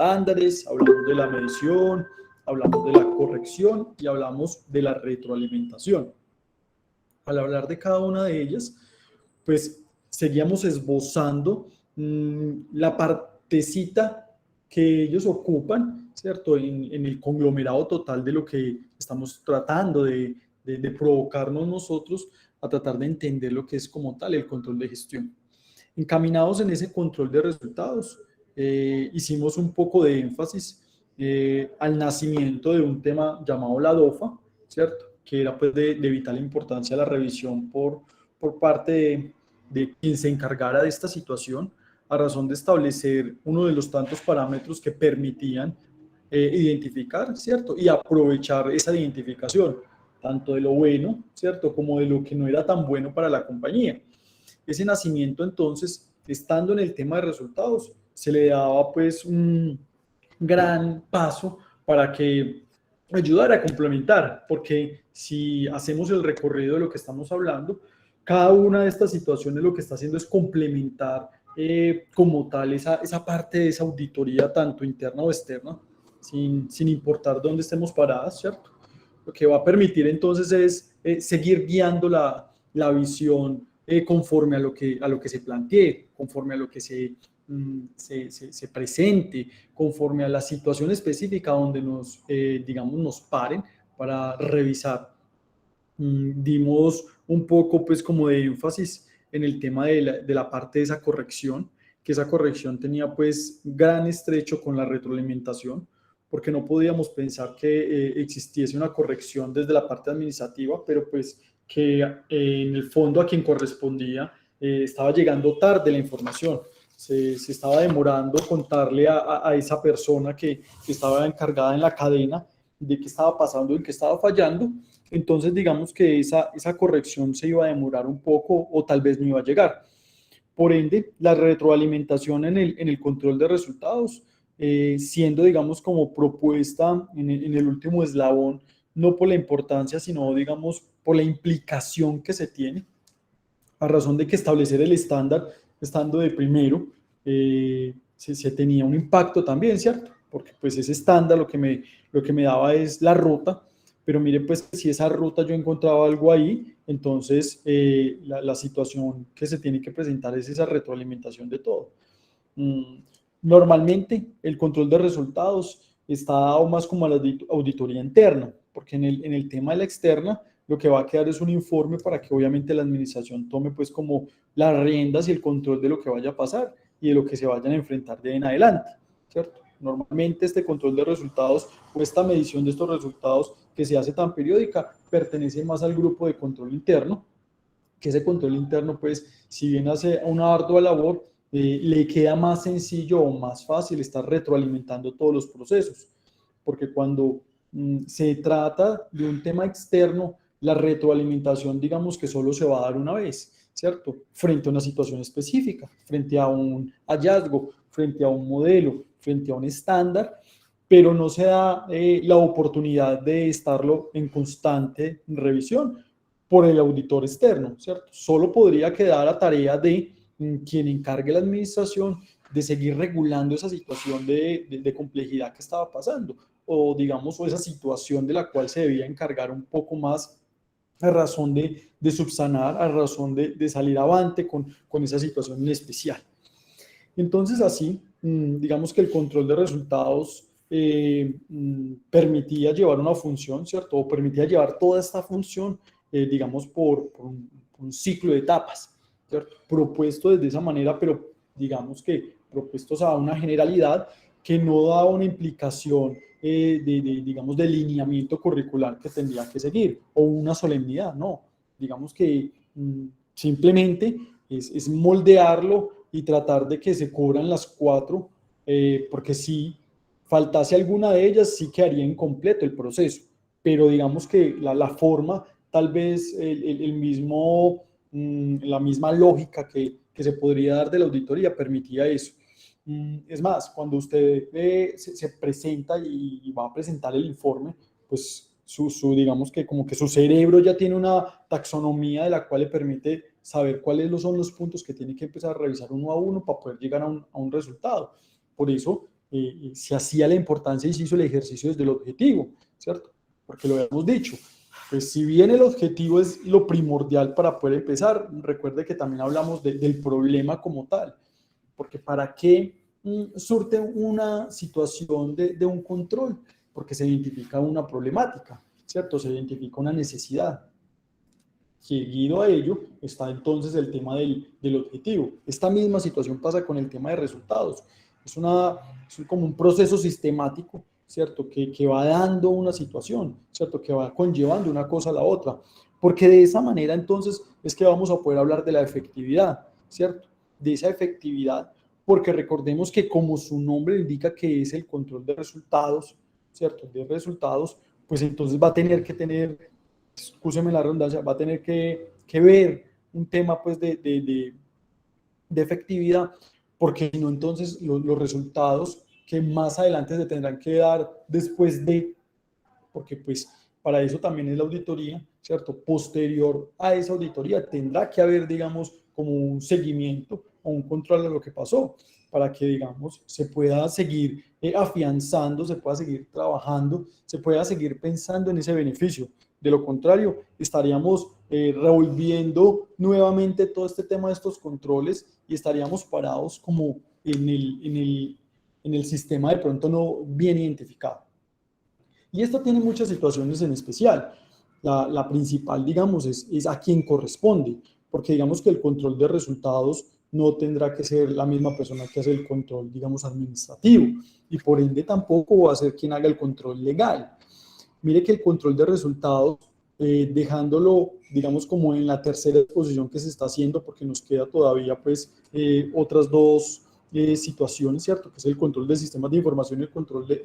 estándares, hablamos de la medición, hablamos de la corrección y hablamos de la retroalimentación. Al hablar de cada una de ellas, pues seguíamos esbozando la partecita que ellos ocupan, ¿cierto? En el conglomerado total de lo que estamos tratando de provocarnos nosotros a tratar de entender lo que es como tal el control de gestión. Encaminados en ese control de resultados, hicimos un poco de énfasis al nacimiento de un tema llamado la DOFA, ¿cierto? Que era pues de vital importancia la revisión por parte de quien se encargara de esta situación, a razón de establecer uno de los tantos parámetros que permitían identificar, ¿cierto? Y aprovechar esa identificación, tanto de lo bueno, ¿cierto? Como de lo que no era tan bueno para la compañía. Ese nacimiento, entonces, estando en el tema de resultados, se le daba pues un gran paso para que ayudara a complementar, porque si hacemos el recorrido de lo que estamos hablando, cada una de estas situaciones lo que está haciendo es complementar como tal esa parte de esa auditoría, tanto interna o externa, sin importar dónde estemos paradas, ¿cierto? Lo que va a permitir entonces es seguir guiando la visión conforme a lo que se plantee, conforme a lo que se presente, conforme a la situación específica donde digamos, nos paren para revisar. Dimos un poco pues como de énfasis en el tema de la parte de esa corrección, que esa corrección tenía pues gran estrecho con la retroalimentación, porque no podíamos pensar que existiese una corrección desde la parte administrativa, pero pues que en el fondo a quien correspondía estaba llegando tarde la información. Se estaba demorando contarle a esa persona que estaba encargada en la cadena de qué estaba pasando, en qué estaba fallando. Entonces digamos que esa corrección se iba a demorar un poco o tal vez no iba a llegar. Por ende, la retroalimentación en el control de resultados, siendo, digamos, como propuesta en el último eslabón, no por la importancia, sino, digamos, por la implicación que se tiene, a razón de que establecer el estándar, estando de primero, se tenía un impacto también, ¿cierto? Porque pues ese estándar lo que me daba es la ruta, pero mire pues si esa ruta yo encontraba algo ahí, entonces la situación que se tiene que presentar es esa retroalimentación de todo. Normalmente el control de resultados está dado más como a la auditoría interna, porque en el tema de la externa lo que va a quedar es un informe para que obviamente la administración tome pues como las riendas y el control de lo que vaya a pasar y de lo que se vayan a enfrentar de en adelante, ¿cierto? Normalmente este control de resultados o esta medición de estos resultados que se hace tan periódica pertenece más al grupo de control interno, que ese control interno pues si bien hace una ardua labor, le queda más sencillo o más fácil estar retroalimentando todos los procesos, porque cuando se trata de un tema externo, la retroalimentación digamos que solo se va a dar una vez, ¿cierto? Frente a una situación específica, frente a un hallazgo, frente a un modelo, frente a un estándar, pero no se da la oportunidad de estarlo en constante revisión por el auditor externo, ¿cierto? Solo podría quedar a tarea de quien encargue la administración de seguir regulando esa situación de complejidad que estaba pasando, o digamos, o esa situación de la cual se debía encargar un poco más a razón de subsanar, a razón de salir avante con esa situación en especial. Entonces, así, digamos que el control de resultados permitía llevar una función, ¿cierto? O permitía llevar toda esta función, digamos, por un ciclo de etapas, ¿cierto? Propuesto desde esa manera, pero digamos que propuestos a una generalidad que no da una implicación digamos, de lineamiento curricular que tendría que seguir, o una solemnidad, no. Digamos que simplemente es moldearlo y tratar de que se cubran las cuatro, porque si faltase alguna de ellas, sí quedaría incompleto el proceso, pero digamos que la forma, tal vez el mismo, la misma lógica que se podría dar de la auditoría permitía eso. Es más, cuando usted se presenta y va a presentar el informe, pues digamos que como que su cerebro ya tiene una taxonomía de la cual le permite saber cuáles son los puntos que tiene que empezar a revisar uno a uno para poder llegar a un resultado. Por eso se hacía la importancia y se hizo el ejercicio desde el objetivo, ¿cierto? Porque lo habíamos dicho, pues si bien el objetivo es lo primordial para poder empezar, recuerde que también hablamos del problema como tal, porque ¿para qué surte una situación de un control? Porque se identifica una problemática, ¿cierto? Se identifica una necesidad. Seguido a ello está entonces el tema del objetivo. Esta misma situación pasa con el tema de resultados. Es como un proceso sistemático, ¿cierto? Que va dando una situación, ¿cierto? Que va conllevando una cosa a la otra. Porque de esa manera entonces es que vamos a poder hablar de la efectividad, ¿cierto? De esa efectividad, porque recordemos que como su nombre indica que es el control de resultados, ¿cierto? De resultados, pues entonces va a tener que tener, escúcheme la redundancia, va a tener que ver un tema pues de efectividad, porque si no entonces los resultados que más adelante se tendrán que dar después de, porque pues para eso también es la auditoría, ¿cierto? Posterior a esa auditoría tendrá que haber, digamos, como un seguimiento o un control de lo que pasó, para que, digamos, se pueda seguir afianzando, se pueda seguir trabajando, se pueda seguir pensando en ese beneficio. De lo contrario, estaríamos revolviendo nuevamente todo este tema de estos controles y estaríamos parados como en el sistema de pronto no bien identificado. Y esto tiene muchas situaciones en especial. La principal, digamos, es a quién corresponde, porque digamos que el control de resultados no tendrá que ser la misma persona que hace el control, digamos, administrativo, y por ende tampoco va a ser quien haga el control legal. Mire que el control de resultados, dejándolo, digamos, como en la tercera exposición que se está haciendo, porque nos queda todavía, pues, otras dos situaciones, ¿cierto? Que es el control de sistemas de información y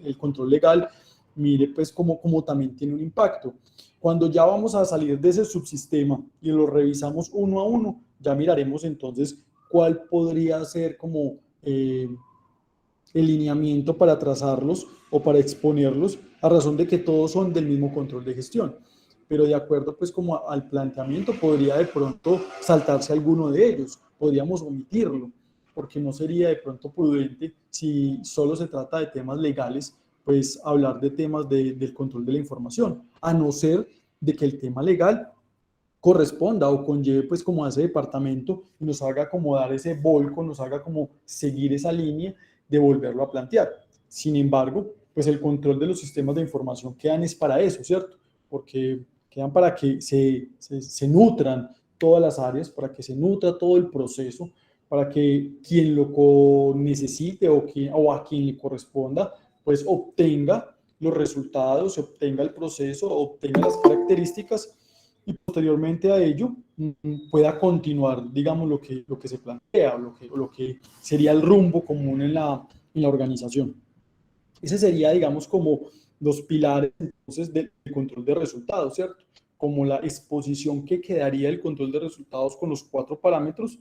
el control legal. Mire, pues, como también tiene un impacto. Cuando ya vamos a salir de ese subsistema y lo revisamos uno a uno, ya miraremos entonces cuál podría ser como el lineamiento para trazarlos o para exponerlos, a razón de que todos son del mismo control de gestión. Pero de acuerdo pues como al planteamiento, podría de pronto saltarse alguno de ellos, podríamos omitirlo, porque no sería de pronto prudente si solo se trata de temas legales, pues hablar de temas del control de la información, a no ser de que el tema legal corresponda o conlleve pues como a ese departamento y nos haga como dar ese volco, nos haga como seguir esa línea de volverlo a plantear. Sin embargo, pues el control de los sistemas de información quedan es para eso, ¿cierto? Porque quedan para que se nutran todas las áreas, para que se nutra todo el proceso, para que quien lo necesite o a quien le corresponda, pues obtenga los resultados, obtenga el proceso, obtenga las características y posteriormente a ello pueda continuar, digamos, lo que se plantea o lo que sería el rumbo común en la organización. Ese sería, digamos, como los pilares entonces del control de resultados, ¿cierto? Como la exposición que quedaría el control de resultados con los 4 parámetros,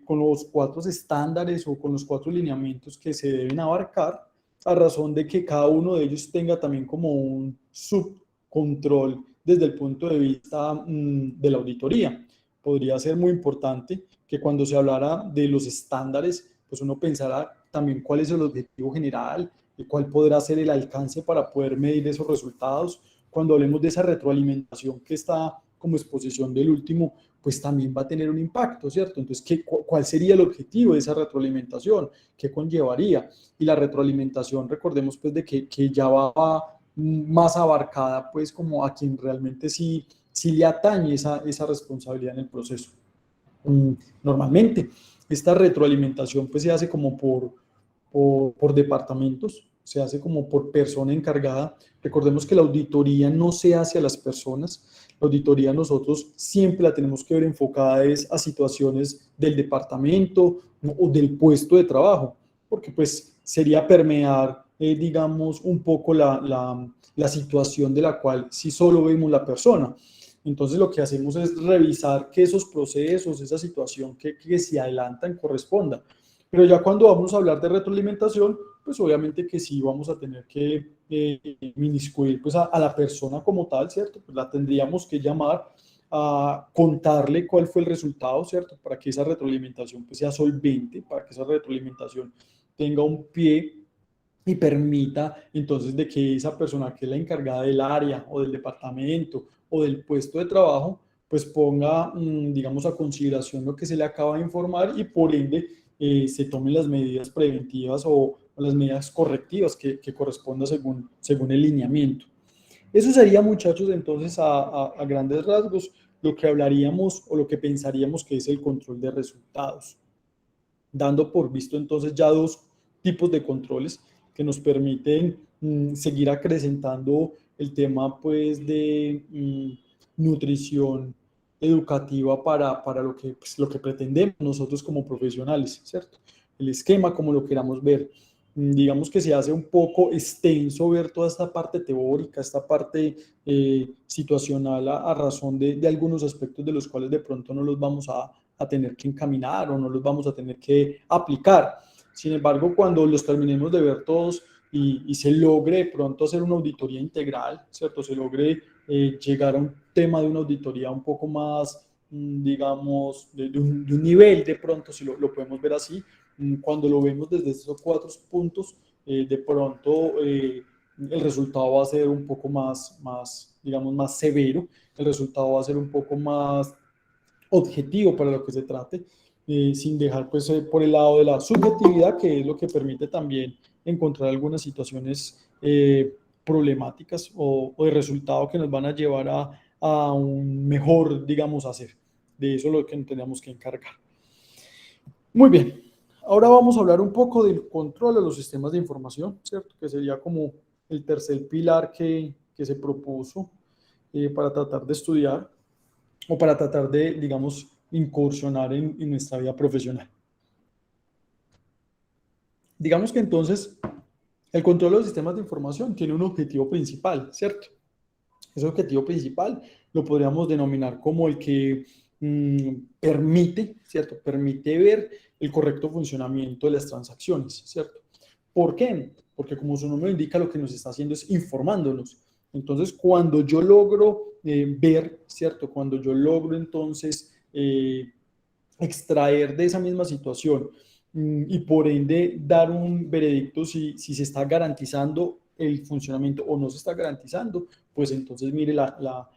con los 4 estándares o con los 4 lineamientos que se deben abarcar, a razón de que cada uno de ellos tenga también como un subcontrol desde el punto de vista de la auditoría. Podría ser muy importante que cuando se hablara de los estándares, pues uno pensara también cuál es el objetivo general y cuál podrá ser el alcance para poder medir esos resultados. Cuando hablemos de esa retroalimentación que está como exposición del último, pues también va a tener un impacto, ¿cierto? Entonces, ¿cuál sería el objetivo de esa retroalimentación? ¿Qué conllevaría? Y la retroalimentación, recordemos pues de que ya va más abarcada pues como a quien realmente sí le atañe esa responsabilidad en el proceso. Normalmente, esta retroalimentación pues se hace como por departamentos, se hace como por persona encargada. Recordemos que la auditoría no se hace a las personas, la auditoría nosotros siempre la tenemos que ver enfocada es a situaciones del departamento o del puesto de trabajo, porque pues sería permear, digamos, un poco la situación de la cual si solo vemos la persona. Entonces lo que hacemos es revisar que esos procesos, esa situación que se adelantan corresponda. Pero ya cuando vamos a hablar de retroalimentación, pues obviamente que sí vamos a tener que inmiscuir pues a la persona como tal, ¿cierto? Pues la tendríamos que llamar a contarle cuál fue el resultado, ¿cierto? Para que esa retroalimentación pues sea solvente, para que esa retroalimentación tenga un pie y permita entonces de que esa persona que es la encargada del área o del departamento o del puesto de trabajo, pues ponga, digamos, a consideración lo que se le acaba de informar y por ende se tomen las medidas preventivas o las medidas correctivas que correspondan según el lineamiento. Eso sería, muchachos, entonces a grandes rasgos lo que hablaríamos o lo que pensaríamos que es el control de resultados, dando por visto entonces ya dos tipos de controles que nos permiten seguir acrecentando el tema pues de nutrición educativa para lo que pretendemos nosotros como profesionales, ¿cierto? El esquema, como lo queramos ver. Digamos que se hace un poco extenso ver toda esta parte teórica, esta parte situacional a razón de algunos aspectos de los cuales de pronto no los vamos a tener que encaminar o no los vamos a tener que aplicar. Sin embargo, cuando los terminemos de ver todos y se logre de pronto hacer una auditoría integral, ¿cierto? Se logre llegar a un tema de una auditoría un poco más, digamos, de un nivel de pronto, si lo podemos ver así, cuando lo vemos desde estos cuatro puntos, de pronto el resultado va a ser un poco más, digamos, más severo, el resultado va a ser un poco más objetivo para lo que se trate, sin dejar pues por el lado de la subjetividad, que es lo que permite también encontrar algunas situaciones problemáticas o de resultado que nos van a llevar a un mejor, digamos, hacer. De eso es lo que tenemos que encargar. Muy bien, ahora vamos a hablar un poco del control de los sistemas de información, ¿cierto? Que sería como el tercer pilar que se propuso para tratar de estudiar o para tratar de, digamos, incursionar en nuestra vida profesional. Digamos que entonces el control de los sistemas de información tiene un objetivo principal, ¿cierto? Ese objetivo principal lo podríamos denominar como el que permite, ¿cierto? Permite ver el correcto funcionamiento de las transacciones, ¿cierto? ¿Por qué? Porque como su nombre indica, lo que nos está haciendo es informándonos. Entonces, cuando yo logro ver, ¿cierto? Cuando yo logro entonces extraer de esa misma situación y por ende dar un veredicto si se está garantizando el funcionamiento o no se está garantizando, pues entonces mire la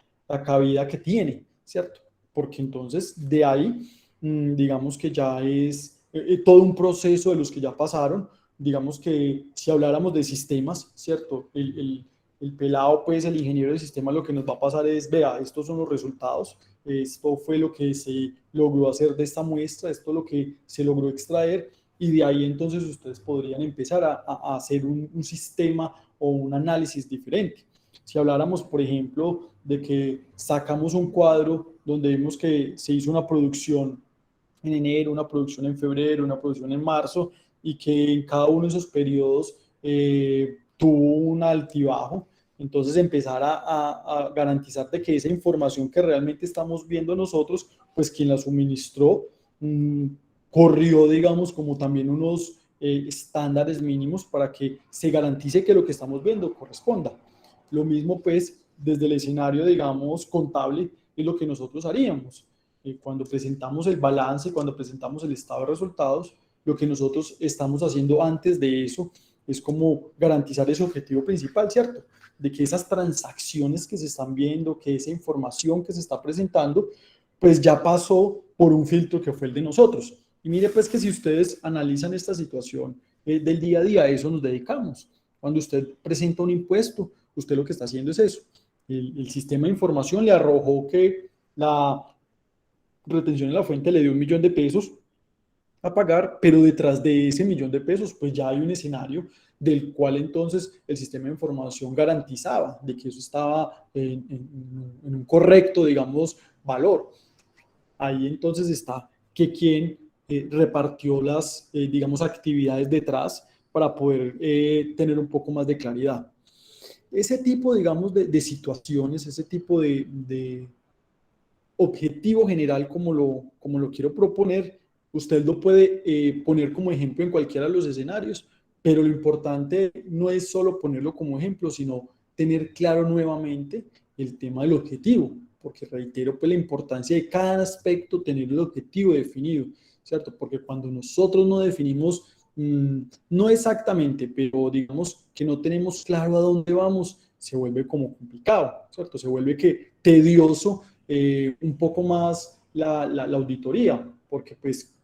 cabida que tiene, ¿cierto? Porque entonces de ahí, digamos que ya es todo un proceso de los que ya pasaron, digamos que si habláramos de sistemas, ¿cierto? El pelado, pues el ingeniero de sistema lo que nos va a pasar es, vea, estos son los resultados, esto fue lo que se logró hacer de esta muestra, esto es lo que se logró extraer y de ahí entonces ustedes podrían empezar a hacer un sistema o un análisis diferente. Si habláramos, por ejemplo, de que sacamos un cuadro donde vimos que se hizo una producción en enero, una producción en febrero, una producción en marzo, y que en cada uno de esos periodos tuvo un altibajo, entonces empezar a garantizar de que esa información que realmente estamos viendo nosotros, pues quien la suministró, corrió, digamos, como también unos estándares mínimos para que se garantice que lo que estamos viendo corresponda. Lo mismo, pues, desde el escenario, digamos, contable, es lo que nosotros haríamos. Cuando presentamos el balance, cuando presentamos el estado de resultados, lo que nosotros estamos haciendo antes de eso es como garantizar ese objetivo principal, ¿cierto? De que esas transacciones que se están viendo, que esa información que se está presentando, pues ya pasó por un filtro que fue el de nosotros. Y mire pues que si ustedes analizan esta situación del día a día, a eso nos dedicamos. Cuando usted presenta un impuesto, usted lo que está haciendo es eso. El sistema de información le arrojó que la retención en la fuente le dio 1.000.000 de pesos a pagar, pero detrás de ese 1.000.000 de pesos, pues ya hay un escenario del cual entonces el sistema de información garantizaba de que eso estaba en un correcto, digamos, valor. Ahí entonces está que quien repartió las, digamos, actividades detrás para poder tener un poco más de claridad. Ese tipo, digamos, de situaciones, ese tipo de objetivo general como lo quiero proponer, usted lo puede poner como ejemplo en cualquiera de los escenarios, pero lo importante no es solo ponerlo como ejemplo, sino tener claro nuevamente el tema del objetivo, porque reitero pues la importancia de cada aspecto tener el objetivo definido, ¿cierto? Porque cuando nosotros no definimos no exactamente, pero digamos que no tenemos claro a dónde vamos, se vuelve como complicado, ¿cierto? Se vuelve que tedioso un poco más la auditoría, porque pues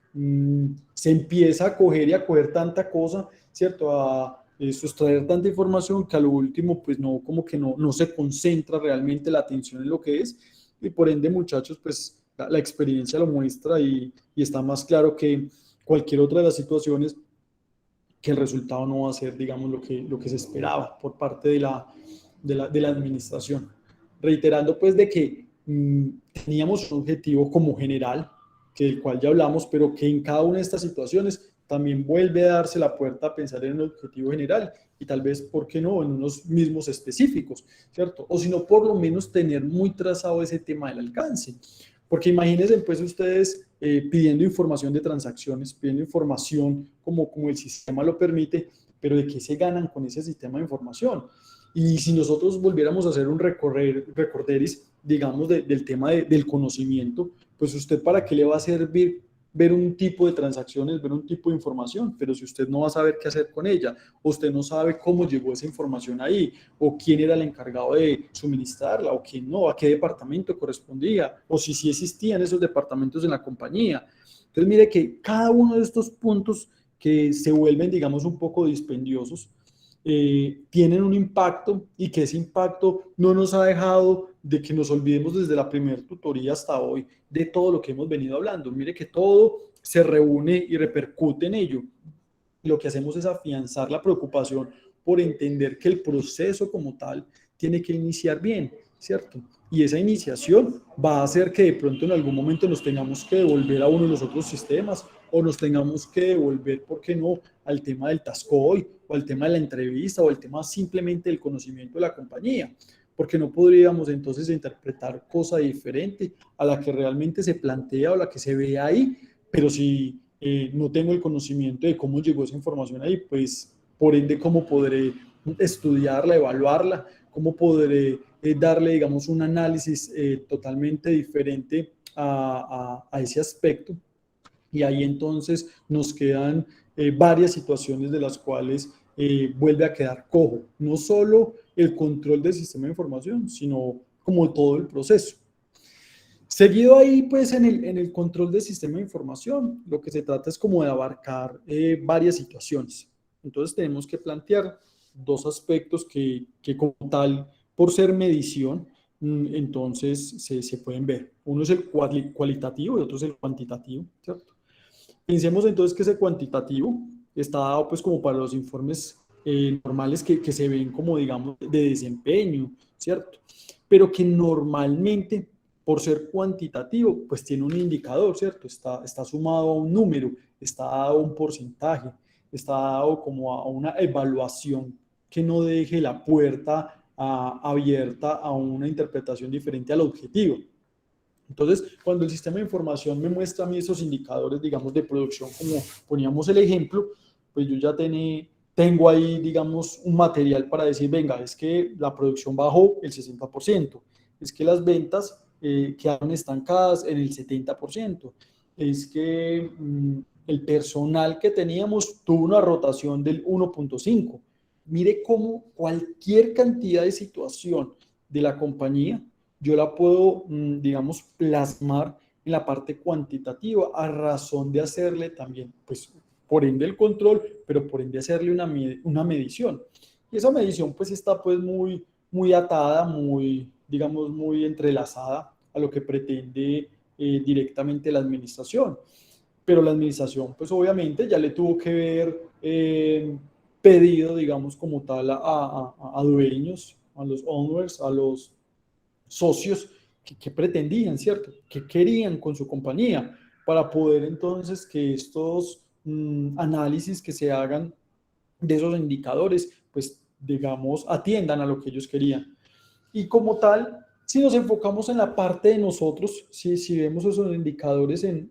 se empieza a coger y a coger tanta cosa, ¿cierto? A sustraer tanta información que a lo último pues no, como que no se concentra realmente la atención en lo que es, y por ende muchachos pues la experiencia lo muestra y está más claro que cualquier otra de las situaciones que el resultado no va a ser, digamos, lo que se esperaba por parte de la administración. Reiterando, pues, de que teníamos un objetivo como general, que del cual ya hablamos, pero que en cada una de estas situaciones también vuelve a darse la puerta a pensar en el objetivo general y tal vez, ¿por qué no?, en unos mismos específicos, ¿cierto? O si no, por lo menos tener muy trazado ese tema del alcance. Porque imagínense, pues, ustedes pidiendo información de transacciones, pidiendo información como el sistema lo permite, pero ¿de qué se ganan con ese sistema de información? Y si nosotros volviéramos a hacer un recorderis, digamos, del tema del conocimiento, pues usted para qué le va a servir ver un tipo de transacciones, ver un tipo de información, pero si usted no va a saber qué hacer con ella, o usted no sabe cómo llegó esa información ahí, o quién era el encargado de suministrarla, o quién no, a qué departamento correspondía, o si existían esos departamentos en la compañía. Entonces, mire que cada uno de estos puntos que se vuelven, digamos, un poco dispendiosos, tienen un impacto y que ese impacto no nos ha dejado de que nos olvidemos desde la primera tutoría hasta hoy de todo lo que hemos venido hablando. Mire que todo se reúne y repercute en ello. Lo que hacemos es afianzar la preocupación por entender que el proceso como tal tiene que iniciar bien, ¿cierto? Y esa iniciación va a hacer que de pronto en algún momento nos tengamos que devolver a uno de los otros sistemas o nos tengamos que devolver, ¿por qué no?, al tema del TASCOI o al tema de la entrevista o al tema simplemente del conocimiento de la compañía, porque no podríamos entonces interpretar cosa diferente a la que realmente se plantea o la que se ve ahí, pero si no tengo el conocimiento de cómo llegó esa información ahí, pues por ende cómo podré estudiarla, evaluarla, cómo podré darle, digamos, un análisis totalmente diferente a ese aspecto. Y ahí entonces nos quedan varias situaciones de las cuales vuelve a quedar cojo, no solo el control del sistema de información, sino como todo el proceso. Seguido ahí, pues en el control del sistema de información, lo que se trata es como de abarcar varias situaciones. Entonces tenemos que plantear dos aspectos que como tal, por ser medición, entonces se pueden ver. Uno es el cualitativo y otro es el cuantitativo, ¿cierto? Pensemos entonces que ese cuantitativo está dado pues como para los informes normales que se ven como digamos de desempeño, ¿cierto? Pero que normalmente por ser cuantitativo pues tiene un indicador, ¿cierto? Está sumado a un número, está dado a un porcentaje, está dado como a una evaluación que no deje la puerta abierta a una interpretación diferente al objetivo. Entonces, cuando el sistema de información me muestra a mí esos indicadores, digamos, de producción, como poníamos el ejemplo, pues yo ya tengo ahí, digamos, un material para decir, venga, es que la producción bajó el 60%, es que las ventas quedaron estancadas en el 70%, es que el personal que teníamos tuvo una rotación del 1.5. Mire cómo cualquier cantidad de situación de la compañía yo la puedo, digamos, plasmar en la parte cuantitativa a razón de hacerle también, pues, por ende el control, pero por ende hacerle una medición. Y esa medición, pues, está, pues, muy atada, muy, digamos, muy entrelazada a lo que pretende directamente la administración. Pero la administración, pues, obviamente, ya le tuvo que ver pedido, digamos, como tal, a dueños, a los owners, a los socios que pretendían, ¿cierto? Que querían con su compañía para poder entonces que estos análisis que se hagan de esos indicadores, pues digamos, atiendan a lo que ellos querían. Y como tal, si nos enfocamos en la parte de nosotros, si vemos esos indicadores en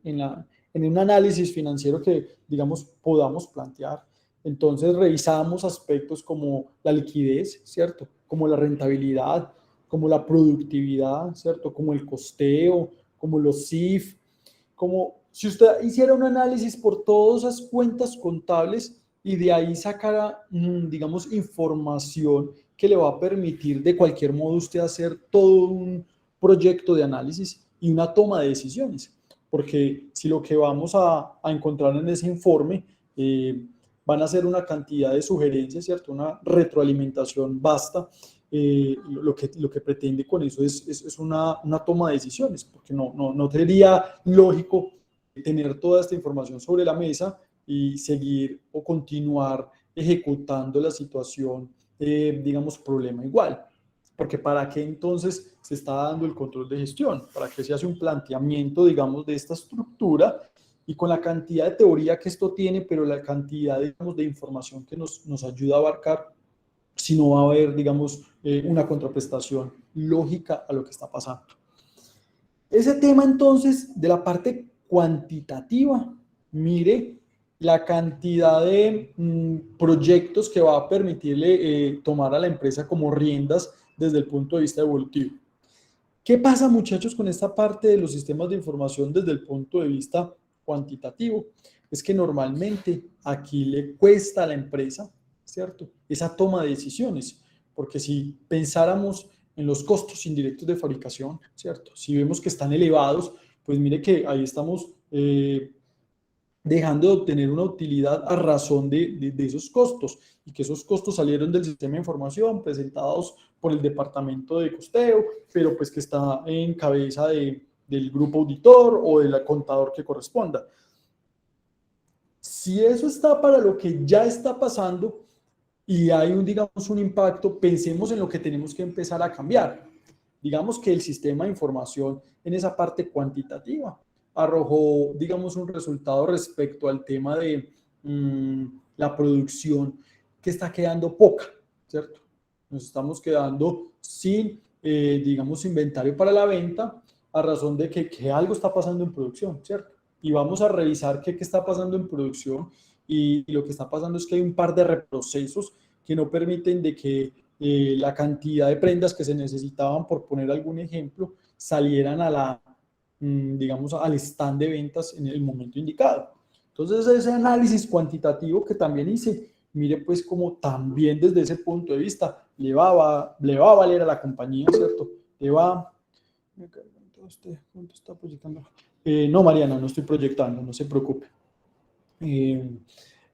un análisis financiero que, digamos, podamos plantear, entonces revisamos aspectos como la liquidez, ¿cierto? Como la rentabilidad, como la productividad, ¿cierto? Como el costeo, como los CIF, como Si usted hiciera un análisis por todas esas cuentas contables y de ahí sacara, digamos, información que le va a permitir de cualquier modo usted hacer todo un proyecto de análisis y una toma de decisiones. Porque si lo que vamos a encontrar en ese informe van a ser una cantidad de sugerencias, ¿cierto? Una retroalimentación vasta. Lo que pretende con eso es una toma de decisiones, porque no sería lógico tener toda esta información sobre la mesa y seguir o continuar ejecutando la situación, digamos, problema igual. Porque ¿para qué entonces se está dando el control de gestión? ¿Para qué se hace un planteamiento, digamos, de esta estructura? Y con la cantidad de teoría que esto tiene, pero la cantidad, digamos, de información que nos ayuda a abarcar, si no va a haber, digamos, una contraprestación lógica a lo que está pasando. Ese tema entonces de la parte cuantitativa, mire la cantidad de proyectos que va a permitirle tomar a la empresa como riendas desde el punto de vista evolutivo. ¿Qué pasa, muchachos, con esta parte de los sistemas de información desde el punto de vista cuantitativo? Es que normalmente aquí le cuesta a la empresa, ¿cierto?, esa toma de decisiones, porque si pensáramos en los costos indirectos de fabricación, ¿cierto?, si vemos que están elevados, pues mire que ahí estamos dejando de obtener una utilidad a razón de esos costos, y que esos costos salieron del sistema de información presentados por el departamento de costeo, pero pues que está en cabeza del grupo auditor o del contador que corresponda. Si eso está para lo que ya está pasando y hay digamos, un impacto, pensemos en lo que tenemos que empezar a cambiar. Digamos que el sistema de información en esa parte cuantitativa arrojó, digamos, un resultado respecto al tema de la producción que está quedando poca, ¿cierto? Nos estamos quedando sin, digamos, inventario para la venta a razón de que algo está pasando en producción, ¿cierto? Y vamos a revisar qué está pasando en producción y lo que está pasando es que hay un par de reprocesos que no permiten de que la cantidad de prendas que se necesitaban, por poner algún ejemplo, salieran a la, digamos, al stand de ventas en el momento indicado. Entonces, ese análisis cuantitativo que también hice, mire pues como también desde ese punto de vista le va a valer a la compañía, ¿cierto? Le va... ¿Cuánto está proyectando? No, Mariana, no estoy proyectando, no se preocupe.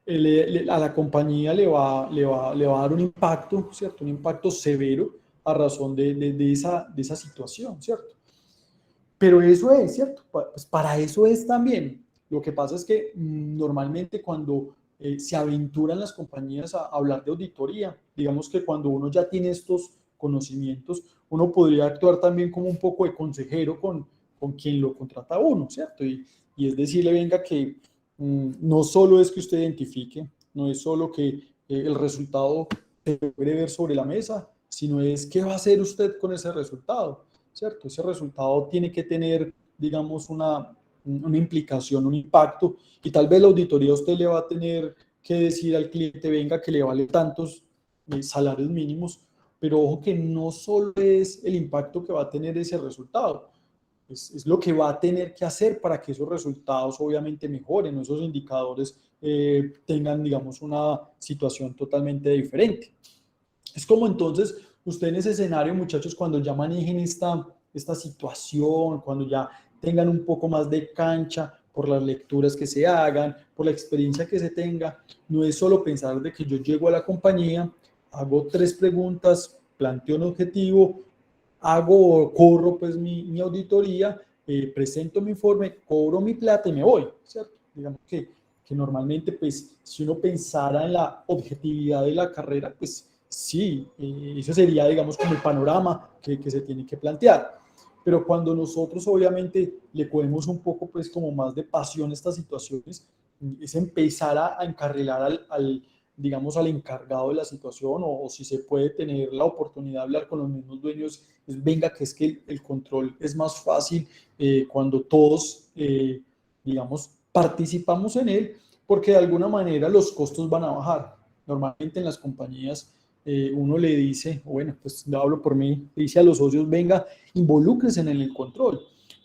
A la compañía le va a dar un impacto, ¿cierto? Un impacto severo a razón de esa situación, ¿cierto? Pero eso es, ¿cierto? Pues para eso es también. Lo que pasa es que normalmente cuando se aventuran las compañías a hablar de auditoría, digamos que cuando uno ya tiene estos conocimientos, uno podría actuar también como un poco de consejero con quien lo contrata a uno, ¿cierto? Y es decirle, venga, que no solo es que usted identifique, no es solo que el resultado se logre ver sobre la mesa, sino es qué va a hacer usted con ese resultado, ¿cierto? Ese resultado tiene que tener, digamos, una implicación, un impacto, y tal vez la auditoría usted le va a tener que decir al cliente, venga, que le vale tantos salarios mínimos, pero ojo que no solo es el impacto que va a tener ese resultado, es lo que va a tener que hacer para que esos resultados obviamente mejoren, esos indicadores tengan, digamos, una situación totalmente diferente. Es como entonces, usted en ese escenario, muchachos, cuando ya manejen esta situación, cuando ya tengan un poco más de cancha por las lecturas que se hagan, por la experiencia que se tenga, no es solo pensar de que yo llego a la compañía, hago 3 preguntas, planteo un objetivo, corro pues mi auditoría, presento mi informe, cobro mi plata y me voy, ¿cierto? Digamos que normalmente, pues, si uno pensara en la objetividad de la carrera, pues sí, eso sería, digamos, como el panorama que se tiene que plantear. Pero cuando nosotros obviamente le cogemos un poco, pues, como más de pasión a estas situaciones, es empezar a encarrilar digamos, al encargado de la situación, o si se puede tener la oportunidad de hablar con los mismos dueños, venga, que es que el control es más fácil cuando todos, digamos, participamos en él, porque de alguna manera los costos van a bajar. Normalmente en las compañías uno le dice, bueno, pues no hablo por mí, le dice a los socios, venga, involúcrense en el control,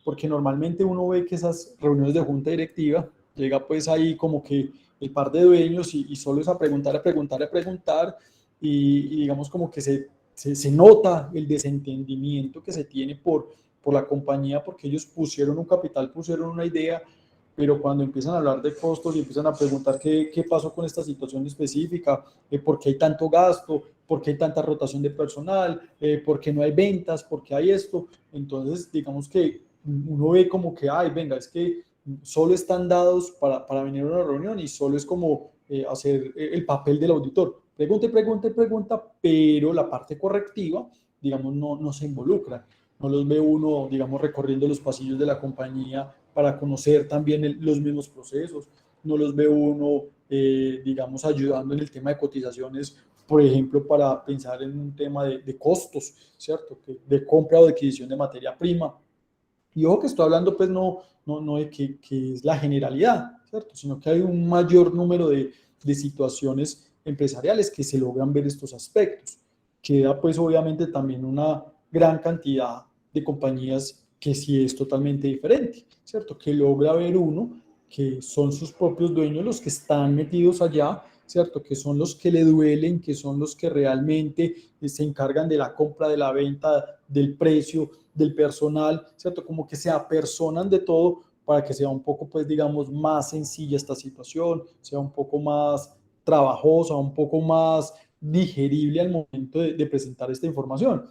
porque normalmente uno ve que esas reuniones de junta directiva, llega pues ahí como que el par de dueños y solo es a preguntar, a preguntar, a preguntar, y digamos como que se nota el desentendimiento que se tiene por la compañía, porque ellos pusieron un capital, pusieron una idea, pero cuando empiezan a hablar de costos y empiezan a preguntar qué pasó con esta situación específica, por qué hay tanto gasto, por qué hay tanta rotación de personal, por qué no hay ventas, por qué hay esto, entonces digamos que uno ve como que, ay, venga, es que solo están dados para venir a una reunión y solo es como hacer el papel del auditor. Pregunte, pregunte, pregunta, pero la parte correctiva, digamos, no se involucra. No los ve uno, digamos, recorriendo los pasillos de la compañía para conocer también los mismos procesos. No los ve uno, digamos, ayudando en el tema de cotizaciones, por ejemplo, para pensar en un tema de costos, ¿cierto? De compra o de adquisición de materia prima. Y ojo que estoy hablando, pues, no de que es la generalidad, ¿cierto? Sino que hay un mayor número de situaciones empresariales que se logran ver estos aspectos. Queda, pues, obviamente también una gran cantidad de compañías que sí es totalmente diferente, ¿cierto? Que logra ver uno que son sus propios dueños los que están metidos allá, ¿cierto? Que son los que le duelen, que son los que realmente se encargan de la compra, de la venta, del precio, del personal, ¿cierto? Como que se apersonan de todo para que sea un poco, pues, digamos, más sencilla esta situación, sea un poco más trabajosa, un poco más digerible al momento de presentar esta información.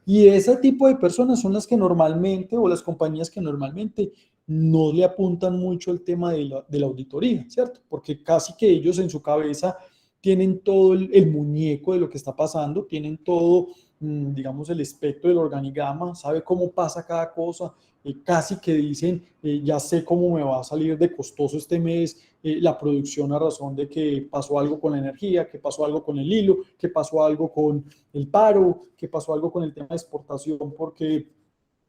Y ese tipo de personas son las que normalmente, o las compañías que normalmente no le apuntan mucho el tema de la auditoría, ¿cierto? Porque casi que ellos en su cabeza tienen todo el muñeco de lo que está pasando, tienen todo, digamos, el espectro del organigrama, sabe cómo pasa cada cosa, casi que dicen, ya sé cómo me va a salir de costoso este mes, la producción a razón de que pasó algo con la energía, que pasó algo con el hilo, que pasó algo con el paro, que pasó algo con el tema de exportación, porque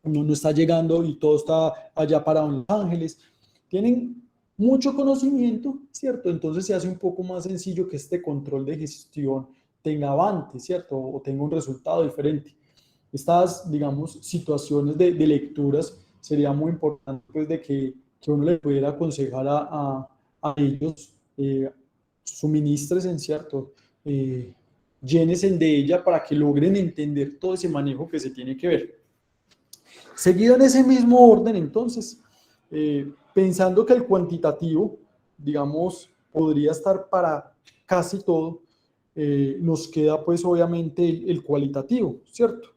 uno no está llegando y todo está allá para Los Ángeles. Tienen mucho conocimiento, ¿cierto? Entonces se hace un poco más sencillo que este control de gestión tenga avance, ¿cierto? O tenga un resultado diferente. Estas, digamos, situaciones de lecturas sería muy importante pues, de que uno le pudiera aconsejar a ellos, suministren, ¿cierto? Llénesen de ella para que logren entender todo ese manejo que se tiene que ver. Seguido en ese mismo orden, entonces, pensando que el cuantitativo, digamos, podría estar para casi todo, nos queda pues obviamente el cualitativo, ¿cierto?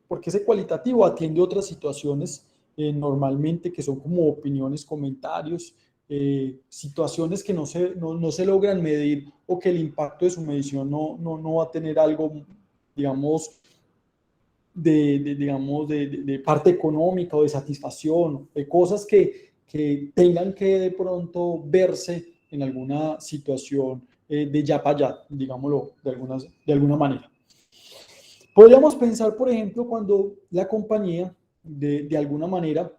Porque ese cualitativo atiende otras situaciones normalmente que son como opiniones, comentarios, situaciones que no se logran medir o que el impacto de su medición no va a tener algo, digamos, digamos, de parte económica o de satisfacción, de cosas que tengan que de pronto verse en alguna situación de ya para allá, digámoslo de alguna manera. Podríamos pensar, por ejemplo, cuando la compañía, de alguna manera,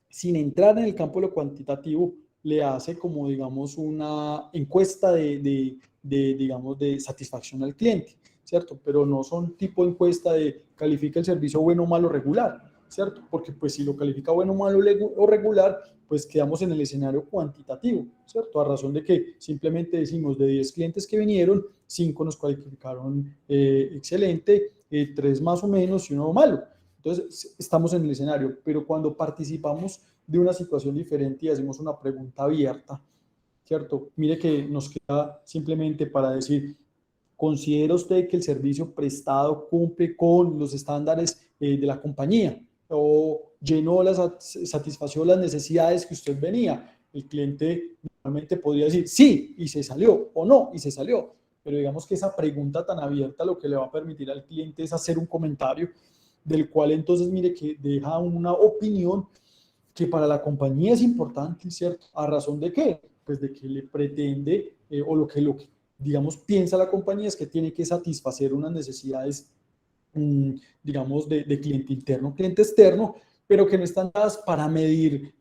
sin entrar en el campo de lo cuantitativo, le hace como, digamos, una encuesta digamos, de satisfacción al cliente, ¿cierto? Pero no son tipo encuesta de califica el servicio bueno, malo, regular, ¿cierto? Porque pues si lo califica bueno, malo o regular, pues quedamos en el escenario cuantitativo, ¿cierto? A razón de que simplemente decimos de 10 clientes que vinieron, 5 nos calificaron excelente, 3 más o menos y 1 malo. Entonces, estamos en el escenario, pero cuando participamos de una situación diferente y hacemos una pregunta abierta, ¿cierto? Mire que nos queda simplemente para decir, ¿considera usted que el servicio prestado cumple con los estándares de la compañía? ¿O satisfació las necesidades que usted venía? El cliente normalmente podría decir sí y se salió, o no y se salió. Pero digamos que esa pregunta tan abierta lo que le va a permitir al cliente es hacer un comentario del cual entonces mire que deja una opinión que para la compañía es importante, ¿cierto? ¿A razón de qué? Pues de que le pretende o lo que, digamos, piensa la compañía es que tiene que satisfacer unas necesidades, digamos, de cliente interno, cliente externo, pero que no están dadas para medir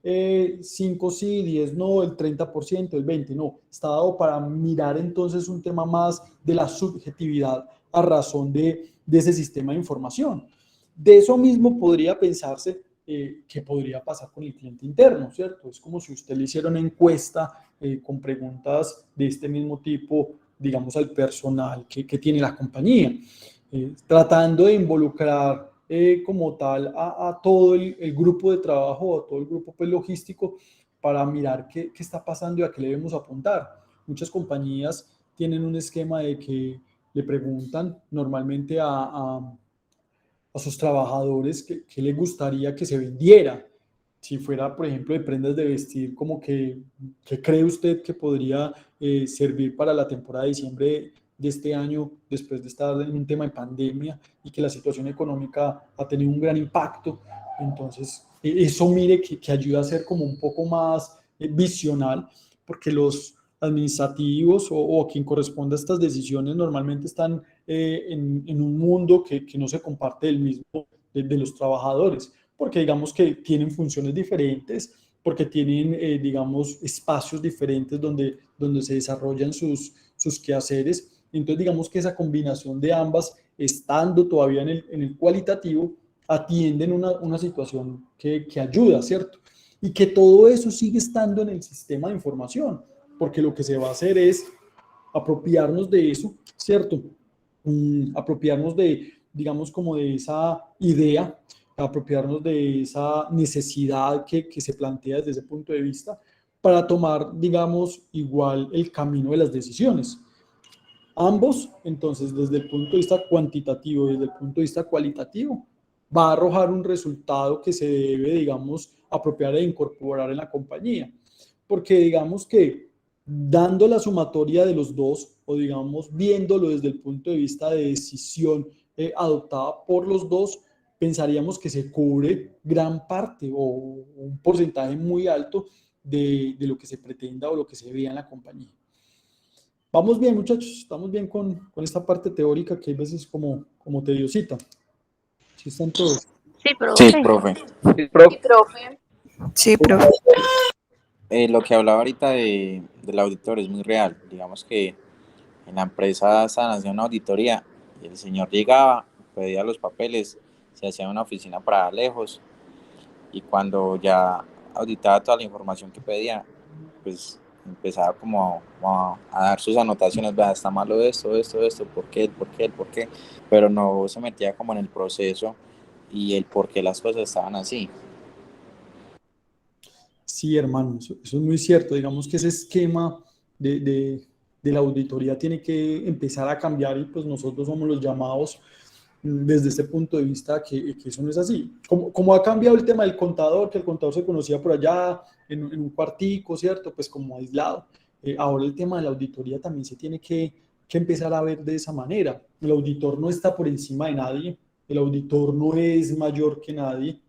5 sí, 10 no, el 30%, el 20%, no. Está dado para mirar entonces un tema más de la subjetividad a razón de ese sistema de información. De eso mismo podría pensarse qué podría pasar con el cliente interno, ¿cierto? Es como si usted le hiciera una encuesta con preguntas de este mismo tipo, digamos, al personal que tiene la compañía, tratando de involucrar como tal a todo el grupo de trabajo, a todo el grupo pues, logístico, para mirar qué está pasando y a qué le debemos apuntar. Muchas compañías tienen un esquema de que le preguntan normalmente a sus trabajadores qué les gustaría que se vendiera. Si fuera, por ejemplo, de prendas de vestir, como ¿qué cree usted que podría servir para la temporada de diciembre de este año, después de estar en un tema de pandemia y que la situación económica ha tenido un gran impacto? Entonces, eso mire que ayuda a ser como un poco más visional, porque los administrativos o quien corresponde a estas decisiones normalmente están en un mundo que no se comparte del mismo de los trabajadores, porque digamos que tienen funciones diferentes, porque tienen, digamos, espacios diferentes donde se desarrollan sus quehaceres. Entonces, digamos que esa combinación de ambas, estando todavía en el cualitativo, atienden una situación que ayuda, ¿cierto? Y que todo eso sigue estando en el sistema de información, porque lo que se va a hacer es apropiarnos de eso, ¿cierto? Apropiarnos de, digamos, como de esa idea, apropiarnos de esa necesidad que se plantea desde ese punto de vista para tomar, digamos, igual el camino de las decisiones. Ambos, entonces, desde el punto de vista cuantitativo y desde el punto de vista cualitativo, va a arrojar un resultado que se debe, digamos, apropiar e incorporar en la compañía. Porque digamos que dando la sumatoria de los dos, o digamos, viéndolo desde el punto de vista de decisión adoptada por los dos, pensaríamos que se cubre gran parte o un porcentaje muy alto de lo que se pretenda o lo que se vea en la compañía. Vamos bien, muchachos, estamos bien con esta parte teórica que hay veces como tediosita. ¿Sí están todos? Sí, Sí, profe. profe. Sí, profe. Sí, profe. Lo que hablaba ahorita del auditor es muy real. Digamos que en la empresa estaban haciendo una auditoría y el señor llegaba, pedía los papeles, se hacía una oficina para lejos y cuando ya auditaba toda la información que pedía, pues empezaba como a dar sus anotaciones, vea, está malo esto, ¿por qué? Pero no se metía como en el proceso y el por qué las cosas estaban así. Sí, hermano, eso es muy cierto. Digamos que ese esquema de la auditoría tiene que empezar a cambiar y pues nosotros somos los llamados desde este punto de vista que eso no es así. Como ha cambiado el tema del contador, que el contador se conocía por allá en un cuartico, ¿cierto? Pues como aislado. Ahora el tema de la auditoría también se tiene que empezar a ver de esa manera. El auditor no está por encima de nadie, el auditor no es mayor que nadie,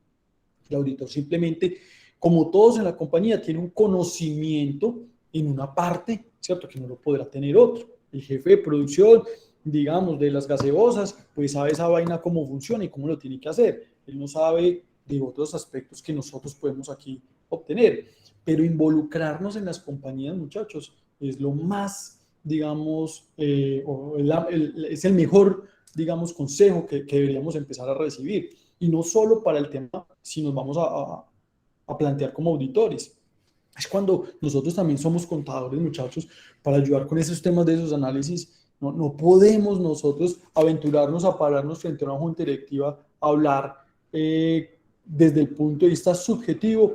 el auditor simplemente, como todos en la compañía, tiene un conocimiento en una parte, ¿cierto? Que no lo podrá tener otro. El jefe de producción, digamos, de las gaseosas, pues sabe esa vaina cómo funciona y cómo lo tiene que hacer. Él no sabe de otros aspectos que nosotros podemos aquí obtener. Pero involucrarnos en las compañías, muchachos, es lo más, digamos, es el mejor, digamos, consejo que deberíamos empezar a recibir. Y no solo para el tema, si nos vamos a plantear como auditores. Es cuando nosotros también somos contadores, muchachos, para ayudar con esos temas de esos análisis. No podemos nosotros aventurarnos a pararnos frente a una junta directiva a hablar desde el punto de vista subjetivo,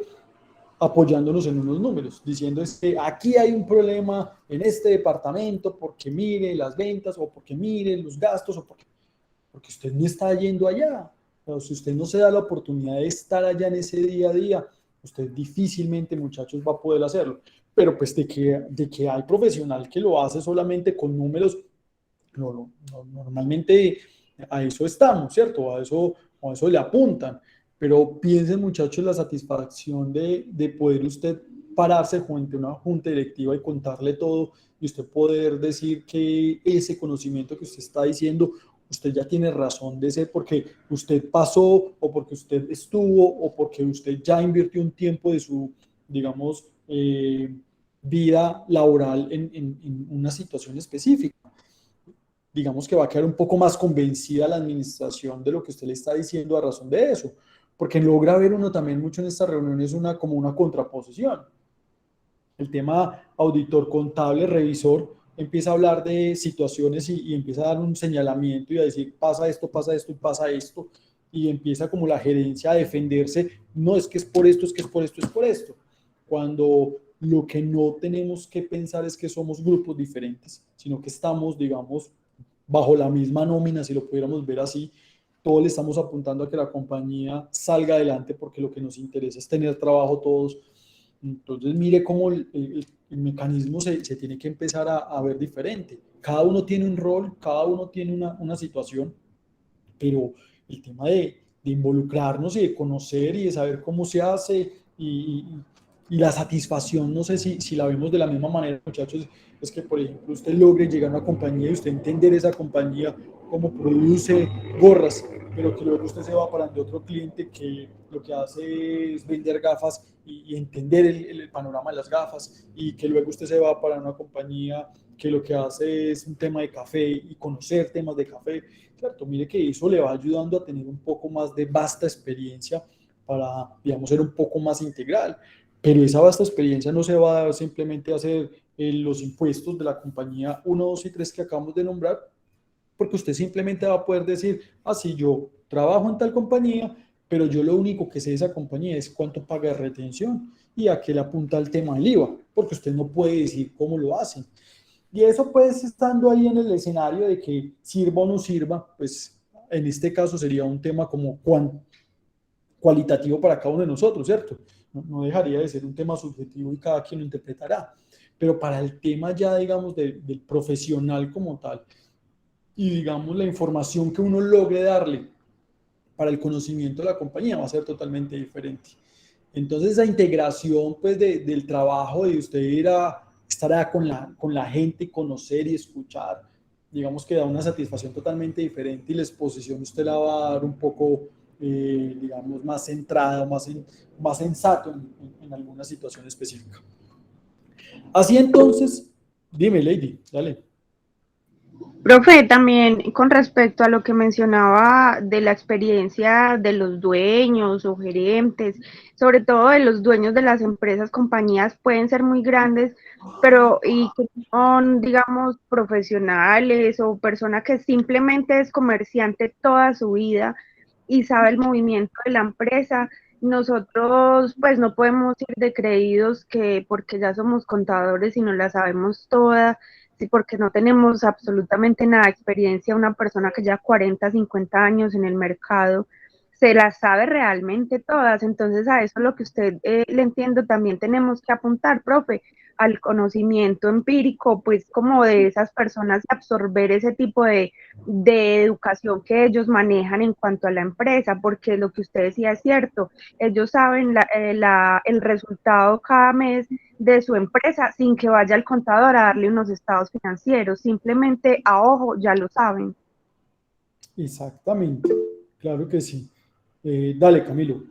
apoyándonos en unos números, diciendo que aquí hay un problema en este departamento porque mire las ventas o porque mire los gastos o porque usted no está yendo allá. Pero si usted no se da la oportunidad de estar allá en ese día a día, usted difícilmente, muchachos, va a poder hacerlo. Pero pues de que hay profesional que lo hace solamente con números, normalmente a eso estamos, ¿cierto? A eso le apuntan. Pero piensen, muchachos, la satisfacción de poder usted pararse frente a una junta directiva y contarle todo y usted poder decir que ese conocimiento que usted está diciendo, usted ya tiene razón de ser porque usted pasó o porque usted estuvo o porque usted ya invirtió un tiempo de su, digamos, vida laboral en una situación específica. Digamos que va a quedar un poco más convencida la administración de lo que usted le está diciendo a razón de eso, porque logra ver uno también mucho en estas reuniones como una contraposición. El tema auditor, contable, revisor, empieza a hablar de situaciones y empieza a dar un señalamiento y a decir pasa esto y pasa esto, y empieza como la gerencia a defenderse, no es que es por esto, es que es por esto, es por esto, cuando lo que no tenemos que pensar es que somos grupos diferentes, sino que estamos, digamos, bajo la misma nómina, si lo pudiéramos ver así, todos le estamos apuntando a que la compañía salga adelante porque lo que nos interesa es tener trabajo todos. Entonces, mire cómo el mecanismo se tiene que empezar a ver diferente. Cada uno tiene un rol, cada uno tiene una situación, pero el tema de involucrarnos y de conocer y de saber cómo se hace y la satisfacción, no sé si la vemos de la misma manera, muchachos, es que, por ejemplo, usted logre llegar a una compañía y usted entender esa compañía, cómo produce gorras, pero que luego usted se va para de otro cliente que lo que hace es vender gafas y entender el panorama de las gafas, y que luego usted se va para una compañía que lo que hace es un tema de café y conocer temas de café. Cierto, mire que eso le va ayudando a tener un poco más de vasta experiencia para, digamos, ser un poco más integral. Pero esa vasta experiencia no se va a dar simplemente a hacer los impuestos de la compañía 1, 2 y 3 que acabamos de nombrar, porque usted simplemente va a poder decir, así yo trabajo en tal compañía, pero yo lo único que sé de esa compañía es cuánto paga de retención y a qué le apunta el tema del IVA, porque usted no puede decir cómo lo hacen. Y eso pues estando ahí en el escenario de que sirva o no sirva, pues en este caso sería un tema como cualitativo para cada uno de nosotros, ¿cierto? No dejaría de ser un tema subjetivo y cada quien lo interpretará. Pero para el tema ya, digamos, del profesional como tal, y digamos la información que uno logre darle para el conocimiento de la compañía va a ser totalmente diferente. Entonces esa integración pues del trabajo de usted ir a estar con la gente, conocer y escuchar, digamos que da una satisfacción totalmente diferente y la exposición usted la va a dar un poco, digamos, más centrada, más sensato en alguna situación específica. Así entonces, dime Lady, dale. Profe, también con respecto a lo que mencionaba de la experiencia de los dueños o gerentes, sobre todo de los dueños de las empresas, compañías pueden ser muy grandes, pero y que son, digamos, profesionales o persona que simplemente es comerciante toda su vida y sabe el movimiento de la empresa. Nosotros pues no podemos ir de creídos que porque ya somos contadores y no la sabemos toda, sí, porque no tenemos absolutamente nada de experiencia. Una persona que ya 40, 50 años en el mercado se las sabe realmente todas. Entonces a eso lo que usted le entiendo también tenemos que apuntar, profe, al conocimiento empírico, pues como de esas personas, absorber ese tipo de educación que ellos manejan en cuanto a la empresa, porque lo que usted decía es cierto, ellos saben el resultado cada mes de su empresa sin que vaya el contador a darle unos estados financieros, simplemente a ojo ya lo saben. Exactamente, claro que sí. Dale, Camilo.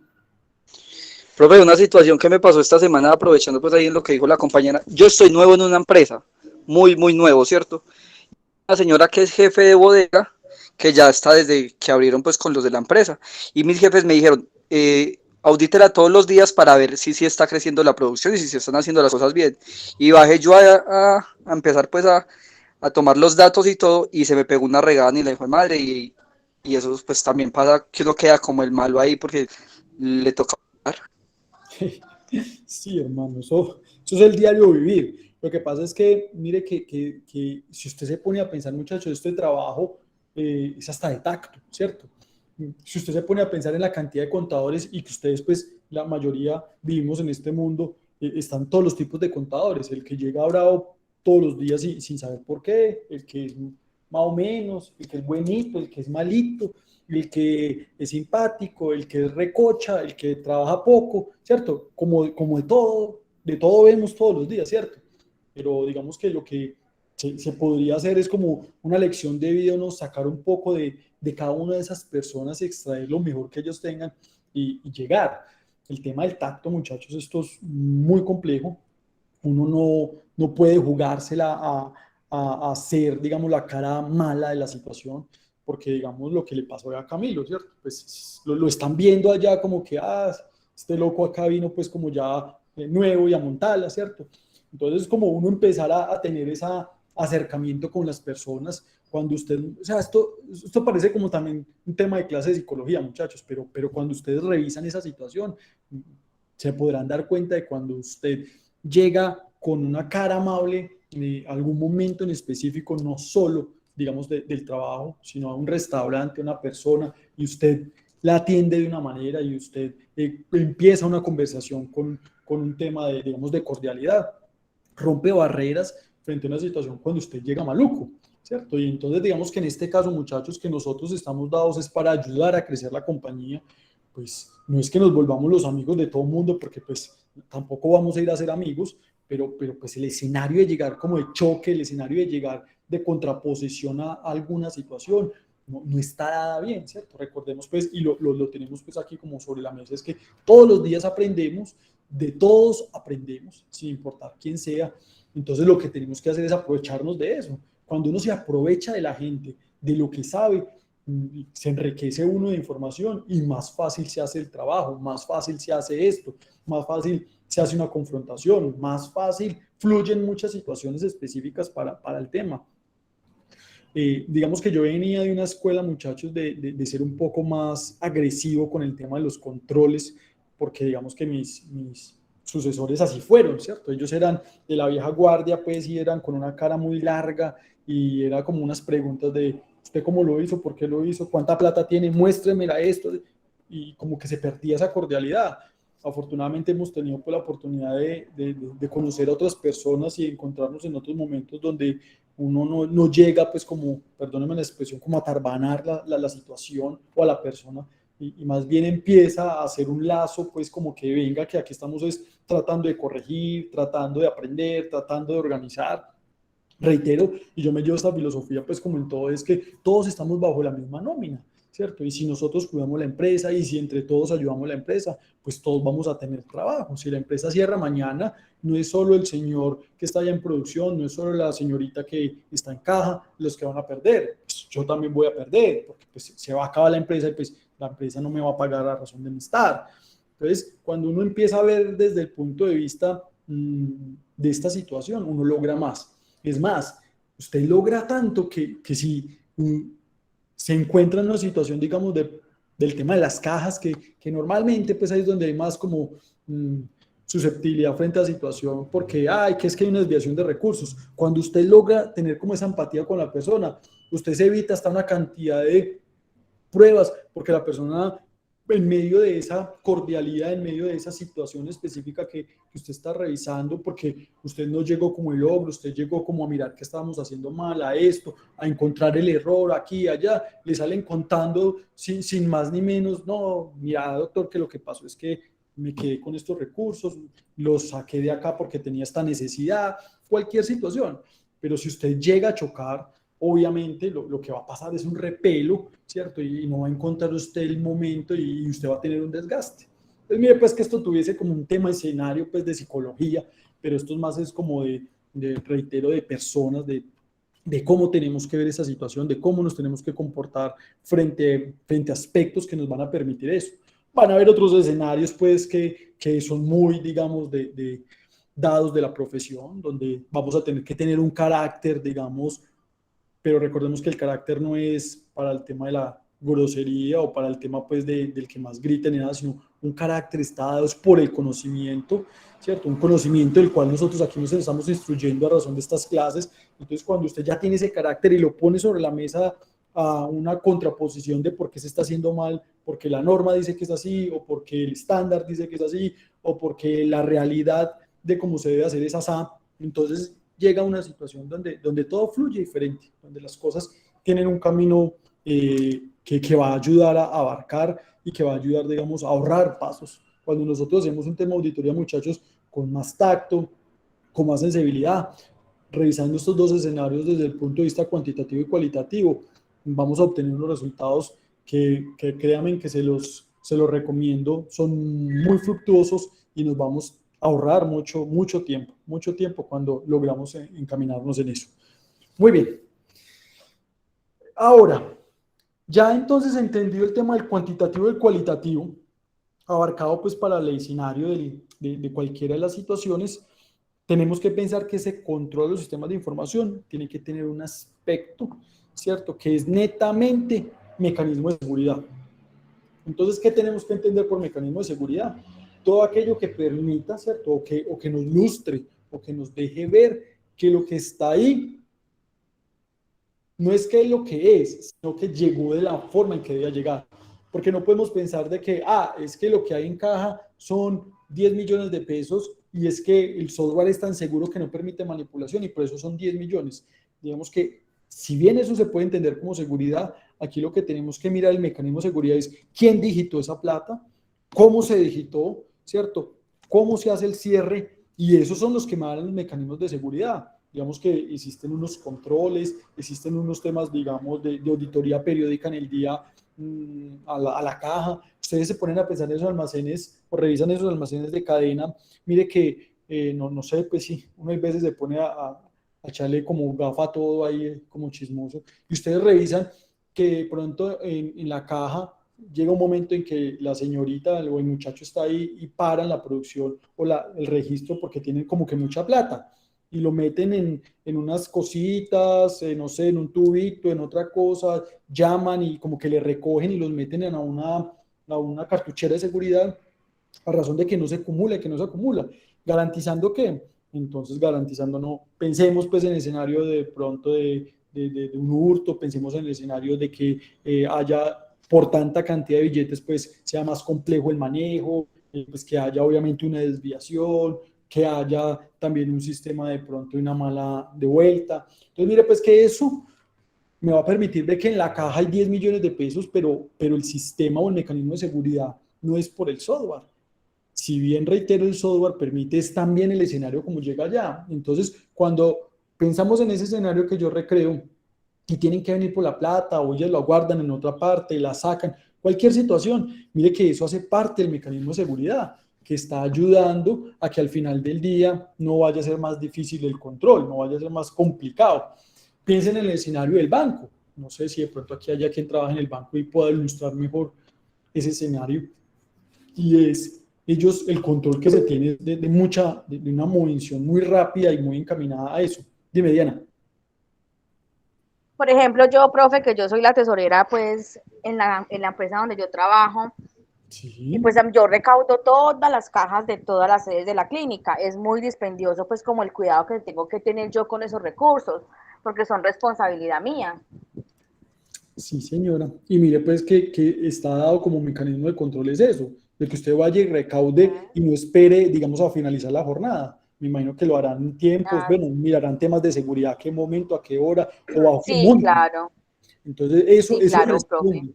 Profe, una situación que me pasó esta semana, aprovechando pues ahí en lo que dijo la compañera, yo estoy nuevo en una empresa, muy nuevo, ¿cierto? Una señora que es jefe de bodega, que ya está desde que abrieron pues con los de la empresa, y mis jefes me dijeron, audítela todos los días para ver si está creciendo la producción y si se están haciendo las cosas bien. Y bajé yo a empezar pues a tomar los datos y todo, y se me pegó una regada y la dijo de madre, y eso pues también pasa que uno queda como el malo ahí porque le toca. Sí, hermano, eso es el diario vivir. Lo que pasa es que, mire, que si usted se pone a pensar, muchachos, este trabajo es hasta de tacto, ¿cierto? Si usted se pone a pensar en la cantidad de contadores y que ustedes, pues, la mayoría vivimos en este mundo, están todos los tipos de contadores. El que llega bravo todos los días sin saber por qué, el que es más o menos, el que es buenito, el que es malito, el que es simpático, el que es recocha, el que trabaja poco, ¿cierto? Como de todo vemos todos los días, ¿cierto? Pero digamos que lo que se podría hacer es como una lección de vida, ¿no? Sacar un poco de cada una de esas personas, extraer lo mejor que ellos tengan y llegar. El tema del tacto, muchachos, esto es muy complejo. Uno no puede jugársela a hacer, digamos, la cara mala de la situación. porque digamos lo que le pasó a Camilo, ¿cierto? Pues lo están viendo allá como que, este loco acá vino pues como ya nuevo y a montarla, ¿cierto? Entonces como uno empezar a tener ese acercamiento con las personas, cuando usted, o sea, esto parece como también un tema de clase de psicología, muchachos, pero cuando ustedes revisan esa situación, se podrán dar cuenta de cuando usted llega con una cara amable en algún momento en específico, no solo, digamos, del trabajo, sino a un restaurante, a una persona, y usted la atiende de una manera y usted empieza una conversación con un tema de, digamos, de cordialidad, rompe barreras frente a una situación cuando usted llega maluco, ¿cierto? Y entonces digamos que en este caso, muchachos, que nosotros estamos dados es para ayudar a crecer la compañía, pues no es que nos volvamos los amigos de todo el mundo, porque pues tampoco vamos a ir a ser amigos, pero pues el escenario de llegar como de choque, el escenario de llegar de contraposición a alguna situación, no está nada bien, ¿cierto? Recordemos pues, y lo tenemos pues aquí como sobre la mesa, es que todos los días aprendemos, de todos aprendemos, sin importar quién sea. Entonces lo que tenemos que hacer es aprovecharnos de eso. Cuando uno se aprovecha de la gente, de lo que sabe, se enriquece uno de información y más fácil se hace el trabajo, más fácil se hace esto, más fácil se hace una confrontación, más fácil fluyen muchas situaciones específicas para el tema. Digamos que yo venía de una escuela, muchachos, de ser un poco más agresivo con el tema de los controles, porque digamos que mis sucesores así fueron, ¿cierto? Ellos eran de la vieja guardia, pues, y eran con una cara muy larga, y era como unas preguntas de, ¿usted cómo lo hizo? ¿Por qué lo hizo? ¿Cuánta plata tiene? Muéstremela esto, y como que se perdía esa cordialidad. Afortunadamente hemos tenido pues, la oportunidad de conocer a otras personas y encontrarnos en otros momentos donde uno no llega, pues como, perdónenme la expresión, como a tarbanar la situación o a la persona, y más bien empieza a hacer un lazo, pues como que venga, que aquí estamos es tratando de corregir, tratando de aprender, tratando de organizar. Reitero, y yo me llevo esta filosofía, pues como en todo, es que todos estamos bajo la misma nómina, ¿cierto? Y si nosotros cuidamos la empresa y si entre todos ayudamos la empresa, pues todos vamos a tener trabajo. Si la empresa cierra mañana, no es solo el señor que está allá en producción, no es solo la señorita que está en caja los que van a perder, pues yo también voy a perder, porque pues se va a acabar la empresa y pues la empresa no me va a pagar a razón de mi estar. Entonces, cuando uno empieza a ver desde el punto de vista de esta situación, uno logra más. Es más, usted logra tanto que si se encuentra en una situación, digamos, del tema de las cajas, que normalmente pues ahí es donde hay más como susceptibilidad frente a la situación, porque que es que hay una desviación de recursos. Cuando usted logra tener como esa empatía con la persona, usted se evita hasta una cantidad de pruebas, porque la persona en medio de esa cordialidad, en medio de esa situación específica que usted está revisando, porque usted no llegó como el ogro, usted llegó como a mirar qué estábamos haciendo mal, a esto, a encontrar el error aquí, allá, le salen contando sin más ni menos, no, mira, doctor, que lo que pasó es que me quedé con estos recursos, los saqué de acá porque tenía esta necesidad, cualquier situación. Pero si usted llega a chocar, obviamente lo que va a pasar es un repelo, ¿cierto? Y no va a encontrar usted el momento y usted va a tener un desgaste. Pues mire, pues que esto tuviese como un tema escenario, pues de psicología, pero esto es más es como reitero, de personas, de cómo tenemos que ver esa situación, de cómo nos tenemos que comportar frente a aspectos que nos van a permitir eso. Van a haber otros escenarios, pues, que son muy, digamos, dados de la profesión, donde vamos a tener que tener un carácter, digamos, pero recordemos que el carácter no es para el tema de la grosería o para el tema pues del que más grita ni nada, sino un carácter está dado por el conocimiento, ¿cierto? Un conocimiento del cual nosotros aquí nos estamos instruyendo a razón de estas clases. Entonces cuando usted ya tiene ese carácter y lo pone sobre la mesa a una contraposición de por qué se está haciendo mal, porque la norma dice que es así, o porque el estándar dice que es así, o porque la realidad de cómo se debe hacer es así, entonces llega a una situación donde todo fluye diferente, donde las cosas tienen un camino que va a ayudar a abarcar y que va a ayudar, digamos, a ahorrar pasos. Cuando nosotros hacemos un tema de auditoría, muchachos, con más tacto, con más sensibilidad, revisando estos dos escenarios desde el punto de vista cuantitativo y cualitativo, vamos a obtener unos resultados que créanme que se los recomiendo, son muy fructuosos y nos vamos a ahorrar mucho tiempo cuando logramos encaminarnos en eso. Muy bien. Ahora, Ya entonces entendido el tema del cuantitativo y el cualitativo, abarcado pues para el escenario de cualquiera de las situaciones, tenemos que pensar que ese control de los sistemas de información tiene que tener un aspecto, ¿cierto? Que es netamente mecanismo de seguridad. Entonces, ¿qué tenemos que entender por mecanismo de seguridad? Todo aquello que permita, ¿cierto? O que nos lustre, o que nos deje ver que lo que está ahí no es que es lo que es, sino que llegó de la forma en que debía llegar. Porque no podemos pensar de que, es que lo que hay en caja son 10 millones de pesos y es que el software es tan seguro que no permite manipulación y por eso son 10 millones. Digamos que si bien eso se puede entender como seguridad, aquí lo que tenemos que mirar el mecanismo de seguridad es quién digitó esa plata, cómo se digitó, ¿cierto? Cómo se hace el cierre y esos son los que me dan los mecanismos de seguridad. Digamos que existen unos controles, existen unos temas, digamos, de auditoría periódica en el día a la caja. Ustedes se ponen a pensar en esos almacenes o revisan esos almacenes de cadena. Mire que, no sé, pues sí, uno a veces se pone a echarle como gafa a todo ahí, como chismoso. Y ustedes revisan que de pronto en la caja llega un momento en que la señorita o el muchacho está ahí y paran la producción o el registro porque tienen como que mucha plata y lo meten en unas cositas, no sé, en un tubito, en otra cosa, llaman y como que le recogen y los meten a una cartuchera de seguridad a razón de que no se acumule, que no se acumula. ¿Garantizando qué? Entonces, garantizando no. Pensemos pues en el escenario de pronto de un hurto, pensemos en el escenario de que haya por tanta cantidad de billetes, pues sea más complejo el manejo, pues que haya obviamente una desviación, que haya también un sistema de pronto de una mala de vuelta. Entonces, mire, pues que eso me va a permitir ver que en la caja hay 10 millones de pesos, pero el sistema o el mecanismo de seguridad no es por el software. Si bien reitero, el software permite es también el escenario como llega allá. Entonces, cuando pensamos en ese escenario que yo recreo y tienen que venir por la plata o ellos lo guardan en otra parte, la sacan, cualquier situación, mire que eso hace parte del mecanismo de seguridad que está ayudando a que al final del día no vaya a ser más difícil el control, no vaya a ser más complicado. Piensen en el escenario del banco. No sé si de pronto aquí haya quien trabaja en el banco y pueda ilustrar mejor ese escenario. Y es ellos el control que se tiene de una movilización muy rápida y muy encaminada a eso. Dime, Diana. Por ejemplo, yo, profe, que yo soy la tesorera, pues, en la empresa donde yo trabajo, y Sí. pues yo recaudo todas las cajas de todas las sedes de la clínica. Es muy dispendioso, pues, como el cuidado que tengo que tener yo con esos recursos, porque son responsabilidad mía. Sí, señora. Y mire, pues que está dado como mecanismo de control es eso, de que usted vaya y recaude y no espere, digamos, a finalizar la jornada. Me imagino que lo harán en tiempos, Ah, bueno, mirarán temas de seguridad, a qué momento, a qué hora o bajo qué sí, monto. claro, Entonces, sí, eso claro, profe. responde.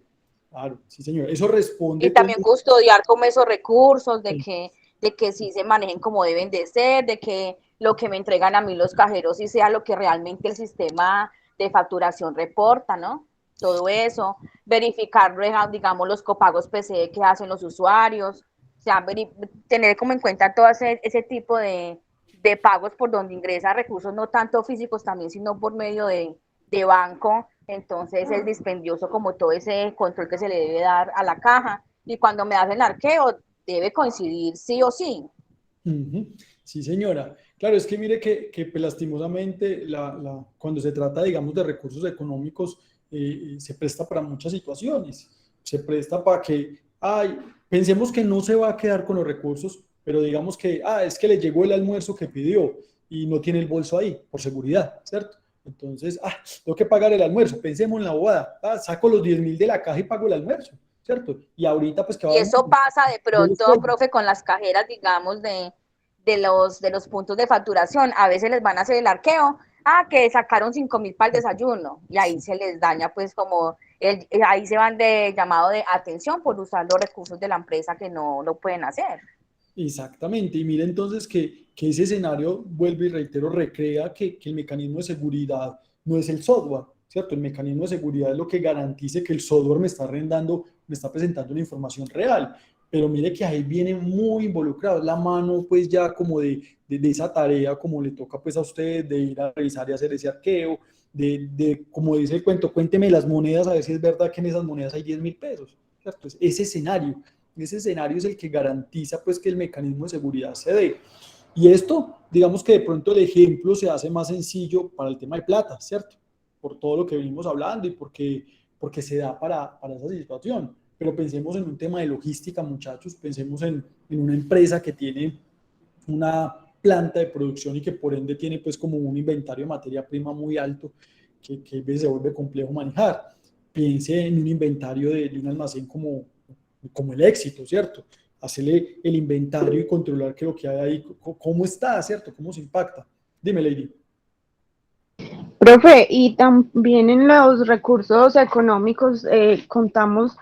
Claro, sí, señor. Eso responde, Y pues, también custodiar como esos recursos, de que sí se manejen como deben de ser, de que lo que me entregan a mí los cajeros sí sea lo que realmente el sistema de facturación reporta, ¿no? Todo eso, verificar, digamos, los copagos PC que hacen los usuarios, o sea, tener como en cuenta todo ese tipo de pagos por donde ingresa recursos, no tanto físicos también, sino por medio de banco. Entonces es dispendioso como todo ese control que se le debe dar a la caja y cuando me hacen arqueo debe coincidir sí o sí. ujú. Sí, señora. Claro, es que mire que pues, lastimosamente cuando se trata, digamos, de recursos económicos, se presta para muchas situaciones. Se presta para que, pensemos que no se va a quedar con los recursos, pero digamos que, es que le llegó el almuerzo que pidió y no tiene el bolso ahí, por seguridad, ¿cierto? Entonces, tengo que pagar el almuerzo. Pensemos en la bobada. Saco los 10.000 de la caja y pago el almuerzo, ¿cierto? Y ahorita, pues, que va Y a eso pasa de yo les pronto, cuelgo. profe, con las cajeras, digamos, de los puntos de facturación. A veces les van a hacer el arqueo, que sacaron 5.000 para el desayuno y ahí Sí. se les daña pues como, ahí se van de llamado de atención por usar los recursos de la empresa que no lo pueden hacer. Exactamente, y mire entonces que ese escenario, vuelvo y reitero, recrea que el mecanismo de seguridad no es el software, ¿cierto? El mecanismo de seguridad es lo que garantice que el software me está rendando, me está presentando la información real, pero mire que ahí viene muy involucrado la mano pues ya como de esa tarea, como le toca pues a usted de ir a revisar y hacer ese arqueo, como dice el cuento, cuénteme las monedas, a ver si es verdad que en esas monedas hay 10.000 pesos, ¿cierto? Ese escenario es el que garantiza pues que el mecanismo de seguridad se dé. Y esto, digamos que de pronto el ejemplo se hace más sencillo para el tema de plata, ¿cierto? Por todo lo que venimos hablando y porque se da para esa situación. Pero pensemos en un tema de logística, muchachos, pensemos en una empresa que tiene una planta de producción y que por ende tiene pues como un inventario de materia prima muy alto que a veces se vuelve complejo manejar. Piense en un inventario de un almacén como el Éxito, ¿cierto? Hacerle el inventario y controlar que lo que hay ahí, cómo está, ¿cierto? Cómo se impacta. Dime, Lady. Profe, y también en los recursos económicos contamos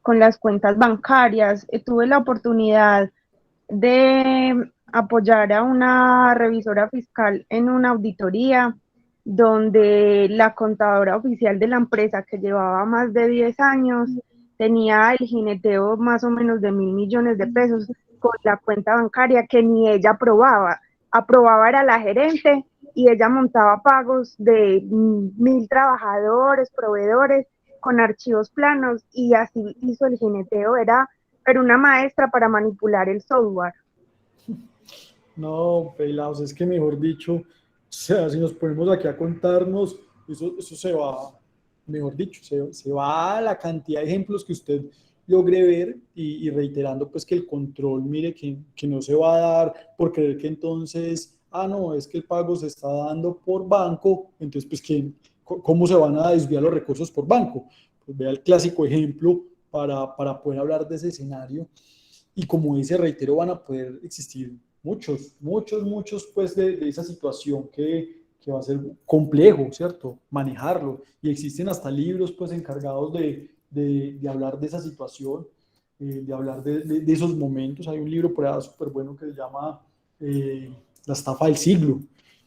con las cuentas bancarias. Tuve la oportunidad de apoyar a una revisora fiscal en una auditoría donde la contadora oficial de la empresa, que llevaba más de 10 años, tenía el jineteo más o menos de 1.000 millones de pesos con la cuenta bancaria que ni ella aprobaba era la gerente, y ella montaba pagos de 1.000 trabajadores, proveedores, con archivos planos, y así hizo el jineteo. Era una maestra para manipular el software. No, pelados, es que mejor dicho, o sea, si nos ponemos aquí a contarnos, eso se va, mejor dicho, se va a la cantidad de ejemplos que usted logre ver y reiterando pues que el control, mire, que no se va a dar por creer que entonces, no, es que el pago se está dando por banco, entonces pues ¿cómo se van a desviar los recursos por banco? Pues vea el clásico ejemplo para poder hablar de ese escenario. Y como dice, reitero, van a poder existir muchos, pues, de esa situación que va a ser complejo, ¿cierto? Manejarlo. Y existen hasta libros, pues, encargados de hablar de esa situación, de hablar de esos momentos. Hay un libro por ahí súper bueno que se llama La estafa del siglo.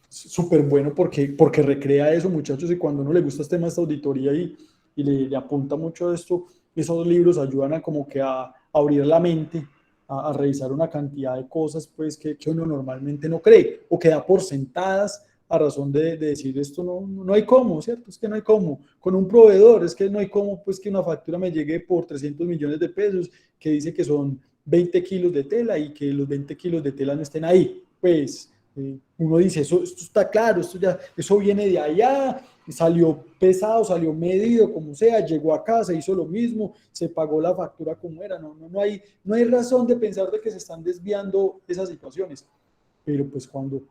Súper bueno porque recrea eso, muchachos, y cuando uno le gusta este tema de esta auditoría y le apunta mucho a esto, esos libros ayudan a como que a abrir la mente, a revisar una cantidad de cosas pues que uno normalmente no cree o que da por sentadas a razón de decir esto no hay cómo, ¿cierto? Es que no hay cómo. Con un proveedor es que no hay cómo pues que una factura me llegue por 300 millones de pesos que dice que son 20 kilos de tela y que los 20 kilos de tela no estén ahí. Pues uno dice, esto está claro, eso viene de allá, salió pesado, salió medido, como sea, llegó acá, se hizo lo mismo, se pagó la factura como era, no hay razón de pensar de que se están desviando esas situaciones, pero pues cuando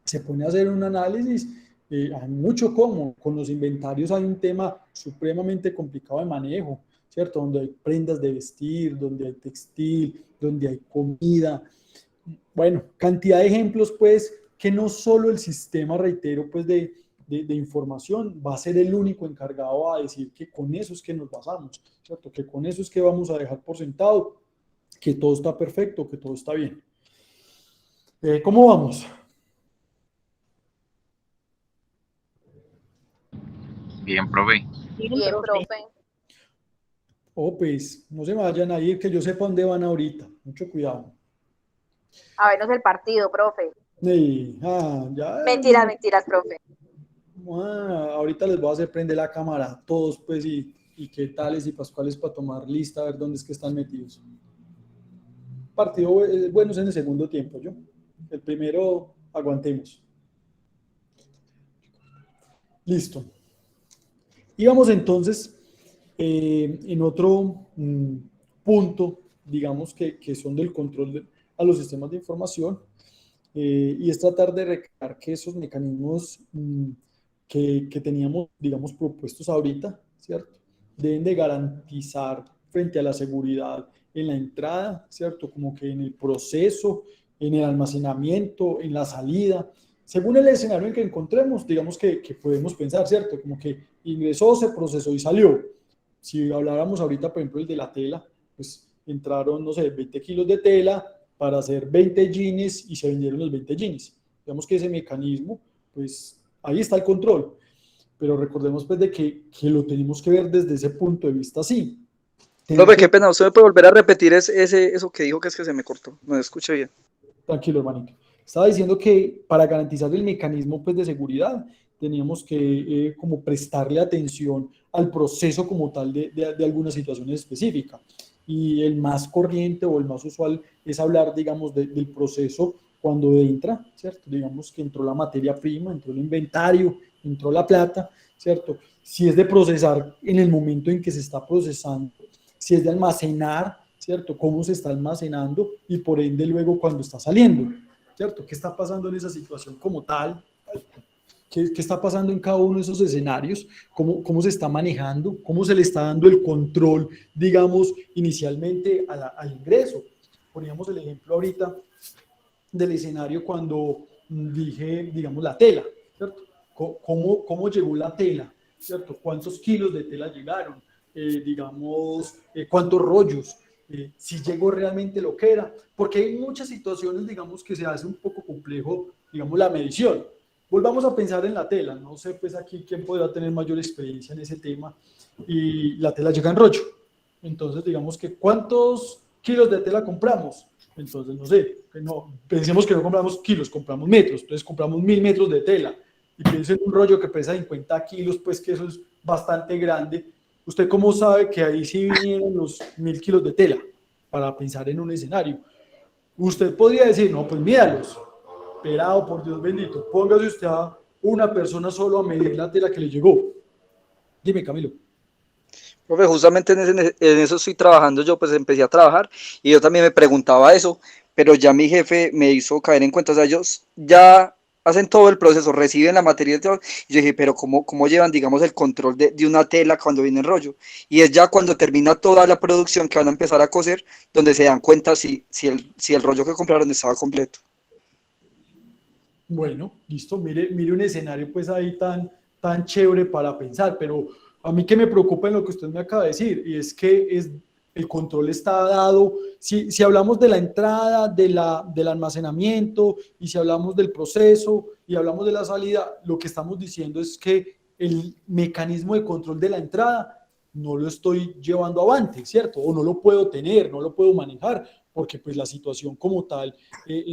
se pone a hacer un análisis, hay mucho como, con los inventarios hay un tema supremamente complicado de manejo, ¿cierto? Donde hay prendas de vestir, donde hay textil, donde hay comida, bueno, cantidad de ejemplos, pues, que no solo el sistema, reitero, pues, de información va a ser el único encargado a decir que con eso es que nos basamos, ¿cierto? Que con eso es que vamos a dejar por sentado que todo está perfecto, que todo está bien. ¿Cómo vamos? Bien, profe. Bien, profe. Pues, no se me vayan a ir, que yo sepa dónde van ahorita. Mucho cuidado. A vernos el partido, profe. Ya, Mentiras, profe. ahorita les voy a hacer prender la cámara a todos, pues, y qué tales y pascuales para tomar lista, a ver dónde es que están metidos. Partido bueno es en el segundo tiempo, ¿yo? El primero, aguantemos. Listo. Y vamos entonces en otro punto, digamos que son del control a los sistemas de información, y es tratar de recrear que esos mecanismos que teníamos, digamos, propuestos ahorita, ¿cierto? Deben de garantizar frente a la seguridad en la entrada, ¿cierto? Como que en el proceso, en el almacenamiento, en la salida, según el escenario en que encontremos, digamos que podemos pensar, ¿cierto? Como que ingresó, se procesó y salió. Si habláramos ahorita, por ejemplo, el de la tela, pues entraron, no sé, 20 kilos de tela para hacer 20 jeans y se vendieron los 20 jeans. Digamos que ese mecanismo, pues ahí está el control. Pero recordemos pues de que lo tenemos que ver desde ese punto de vista así. Profe, qué pena, ¿usted me puede volver a repetir eso que dijo, que es que se me cortó? No escuché bien. Tranquilo, hermanito. Estaba diciendo que para garantizar el mecanismo pues, de seguridad teníamos que como prestarle atención al proceso como tal de algunas situaciones específicas. Y el más corriente o el más usual es hablar, digamos, del proceso cuando entra, ¿cierto? Digamos que entró la materia prima, entró el inventario, entró la plata, ¿cierto? Si es de procesar en el momento en que se está procesando, si es de almacenar, ¿cierto? Cómo se está almacenando y por ende luego cuando está saliendo, ¿cierto? ¿Qué está pasando en esa situación como tal? ¿Qué está pasando en cada uno de esos escenarios? ¿Cómo se está manejando? ¿Cómo se le está dando el control, digamos, inicialmente al ingreso? Poníamos el ejemplo ahorita del escenario cuando dije, digamos, la tela, ¿cierto? ¿Cómo llegó la tela? ¿Cierto? ¿Cuántos kilos de tela llegaron? Digamos, ¿cuántos rollos? Si llegó realmente lo que era, porque hay muchas situaciones, digamos, que se hace un poco complejo, digamos, la medición. Volvamos a pensar en la tela, no sé pues aquí quién podrá tener mayor experiencia en ese tema, y la tela llega en rollo, entonces digamos que ¿cuántos kilos de tela compramos? Entonces no sé, pensemos que no compramos kilos, compramos metros, entonces compramos 1000 metros de tela, y piensen en un rollo que pesa 50 kilos, pues que eso es bastante grande. ¿Usted cómo sabe que ahí sí vinieron los 1000 kilos de tela? Para pensar en un escenario. Usted podría decir, no, pues míralos, pelado, por Dios bendito, póngase usted a una persona solo a medir la tela que le llegó. Dime, Camilo. Profe, justamente en eso estoy trabajando, yo pues empecé a trabajar y yo también me preguntaba eso, pero ya mi jefe me hizo caer en cuenta, o sea, ellos ya hacen todo el proceso, reciben la materia y todo, y yo dije, pero ¿cómo llevan, digamos, el control de una tela cuando viene en rollo? Y es ya cuando termina toda la producción que van a empezar a coser, donde se dan cuenta si el rollo que compraron estaba completo. Bueno, listo, mire un escenario pues ahí tan chévere para pensar, pero a mí que me preocupa en lo que usted me acaba de decir, y es que el control está dado, si hablamos de la entrada, del almacenamiento, y si hablamos del proceso, y hablamos de la salida, lo que estamos diciendo es que el mecanismo de control de la entrada no lo estoy llevando avante, ¿cierto? O no lo puedo tener, no lo puedo manejar, porque pues la situación como tal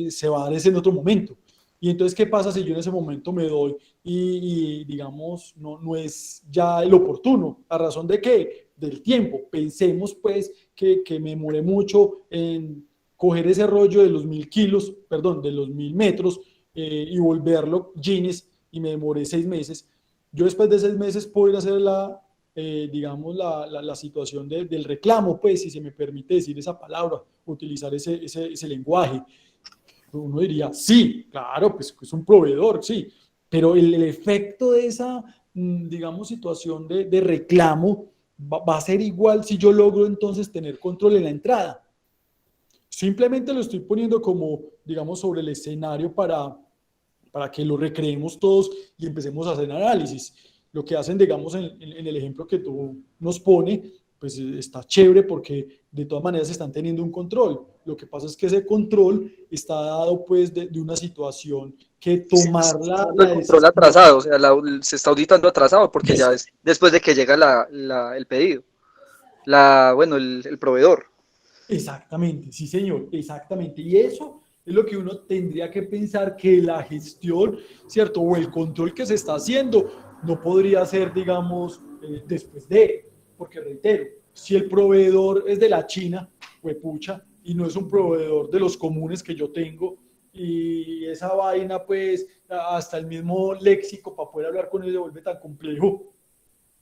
se va a dar en otro momento. Y entonces, ¿qué pasa si yo en ese momento me doy y digamos, no es ya el oportuno? ¿A razón de qué? Del tiempo. Pensemos pues que me demoré mucho en coger ese rollo de los 1000 kilos, perdón, de los 1000 metros y volverlo jeans y me demoré 6 meses. Yo después de 6 meses puedo ir a hacer digamos, la situación del reclamo, pues, si se me permite decir esa palabra, utilizar ese lenguaje. Uno diría, sí, claro, pues es un proveedor, sí, pero el efecto de esa, digamos, situación de reclamo va a ser igual si yo logro entonces tener control en la entrada. Simplemente lo estoy poniendo como, digamos, sobre el escenario para que lo recreemos todos y empecemos a hacer análisis. Lo que hacen, digamos, en el ejemplo que tú nos pone, pues está chévere porque de todas maneras están teniendo un control. Lo que pasa es que ese control está dado pues de una situación que tomar El control atrasado, o sea, se está auditando atrasado porque eso. ya es después de que llega el pedido, bueno, el proveedor. Exactamente, sí señor, exactamente. Y eso es lo que uno tendría que pensar que la gestión, ¿cierto? O el control que se está haciendo no podría ser, digamos, después de, porque reitero, si el proveedor es de la China, huepucha, y no es un proveedor de los comunes que yo tengo, y esa vaina, pues, hasta el mismo léxico para poder hablar con ellos se vuelve tan complejo,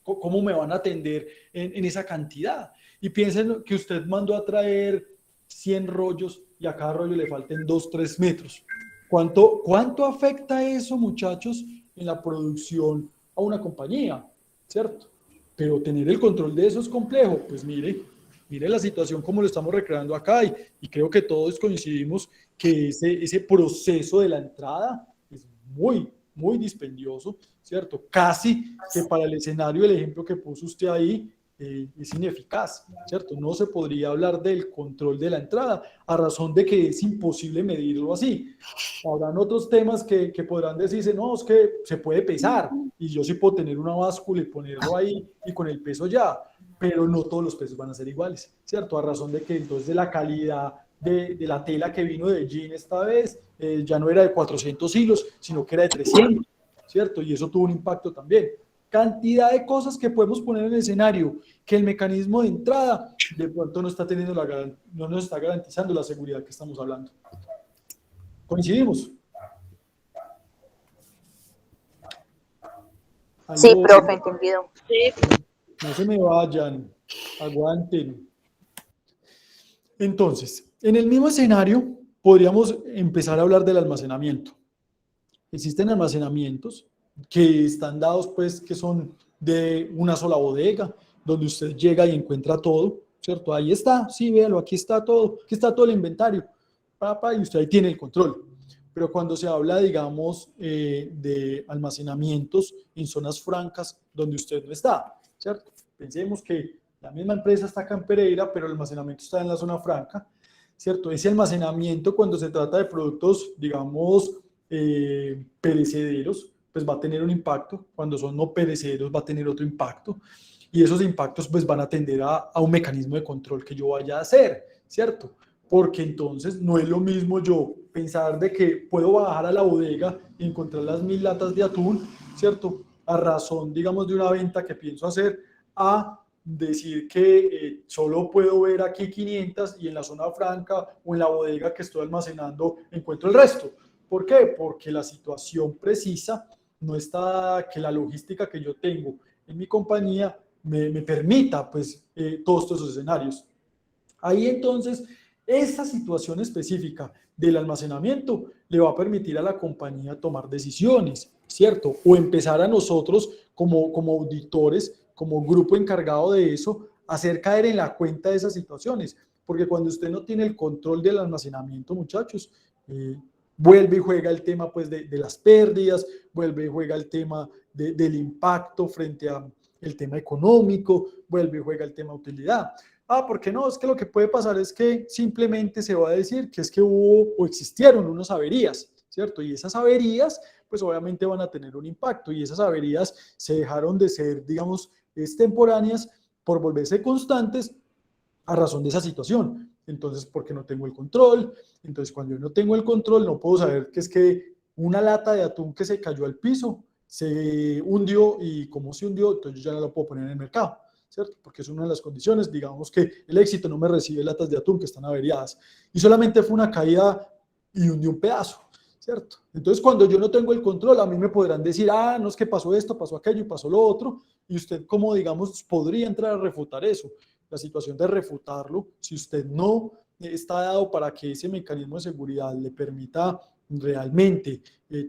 ¿cómo me van a atender en esa cantidad? Y piensen que usted mandó a traer 100 rollos y a cada rollo le falten 2, 3 metros. ¿Cuánto afecta eso, muchachos, en la producción a una compañía? ¿Cierto? Pero tener el control de eso es complejo. Pues mire la situación como lo estamos recreando acá y creo que todos coincidimos que ese proceso de la entrada es muy dispendioso, ¿cierto? Casi que para el escenario, el ejemplo que puso usted ahí, es ineficaz, ¿cierto? No se podría hablar del control de la entrada a razón de que es imposible medirlo así. Habrán otros temas que podrán decirse, no, es que se puede pesar y yo sí puedo tener una báscula y ponerlo ahí y con el peso ya, pero no todos los pesos van a ser iguales, ¿cierto? A razón de que entonces de la calidad de la tela que vino de jean esta vez ya no era de 400 hilos, sino que era de 300. ¿cierto? Y eso tuvo un impacto también. Cantidad de cosas que podemos poner en el escenario, que el mecanismo de entrada de pronto no está teniendo no nos está garantizando la seguridad que estamos hablando. ¿Coincidimos? Sí, Aló, profe, entendido. no se me vayan, aguanten. Entonces, en el mismo escenario podríamos empezar a hablar del almacenamiento. Existen almacenamientos que están dados, pues, que son de una sola bodega, donde usted llega y encuentra todo, ¿cierto? Ahí está, sí, véalo, aquí está todo el inventario, y usted ahí tiene el control. Pero cuando se habla, digamos, de almacenamientos en zonas francas donde usted no está, ¿cierto? Pensemos que la misma empresa está acá en Pereira, pero el almacenamiento está en la zona franca, ¿cierto? Ese almacenamiento, cuando se trata de productos, digamos, perecederos, pues va a tener un impacto. Cuando son no perecederos va a tener otro impacto. Y esos impactos pues van a tender a un mecanismo de control que yo vaya a hacer, ¿cierto? Porque entonces no es lo mismo yo pensar de que puedo bajar a la bodega y encontrar las 1000 latas de atún, ¿cierto? A razón, digamos, de una venta que pienso hacer, a decir que solo puedo ver aquí 500 y en la zona franca o en la bodega que estoy almacenando encuentro el resto. ¿Por qué? Porque la situación precisa no está, que la logística que yo tengo en mi compañía me permita pues todos estos escenarios. Ahí entonces esa situación específica del almacenamiento le va a permitir a la compañía tomar decisiones, ¿cierto? O empezar a nosotros como auditores, como grupo encargado de eso, hacer caer en la cuenta de esas situaciones. Porque cuando usted no tiene el control del almacenamiento, muchachos, vuelve y juega el tema pues de las pérdidas, vuelve y juega el tema del impacto frente a el tema económico, vuelve y juega el tema utilidad. ¿Por qué no? Es que lo que puede pasar es que simplemente se va a decir que es que hubo o existieron unas averías, ¿cierto? Y esas averías, pues obviamente van a tener un impacto y esas averías se dejaron de ser, digamos, extemporáneas por volverse constantes a razón de esa situación. Entonces, porque no tengo el control. Entonces, cuando yo no tengo el control, no puedo saber que es que una lata de atún que se cayó al piso se hundió y como se hundió, entonces yo ya no la puedo poner en el mercado, ¿cierto? Porque es una de las condiciones, digamos que el éxito no me recibe latas de atún que están averiadas y solamente fue una caída y hundió un pedazo, ¿cierto? Entonces, cuando yo no tengo el control, a mí me podrán decir, no es que pasó esto, pasó aquello y pasó lo otro, y usted, como digamos, podría entrar a refutar eso. La situación de refutarlo, si usted no está dado para que ese mecanismo de seguridad le permita realmente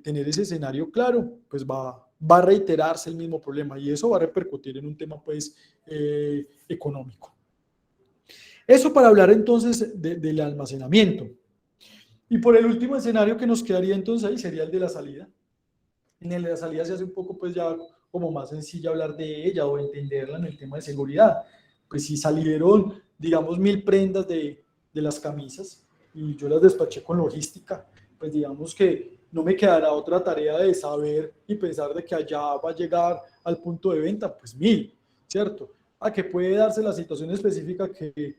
tener ese escenario claro, pues va a reiterarse el mismo problema y eso va a repercutir en un tema pues económico. Eso para hablar entonces del almacenamiento. Y por el último escenario que nos quedaría entonces ahí sería el de la salida. En el de la salida se hace un poco pues ya como más sencillo hablar de ella o entenderla en el tema de seguridad. Pues si salieron, digamos, 1000 prendas de las camisas y yo las despaché con logística, pues digamos que no me quedará otra tarea de saber y pensar de que allá va a llegar al punto de venta, pues 1000, ¿cierto? Que puede darse la situación específica que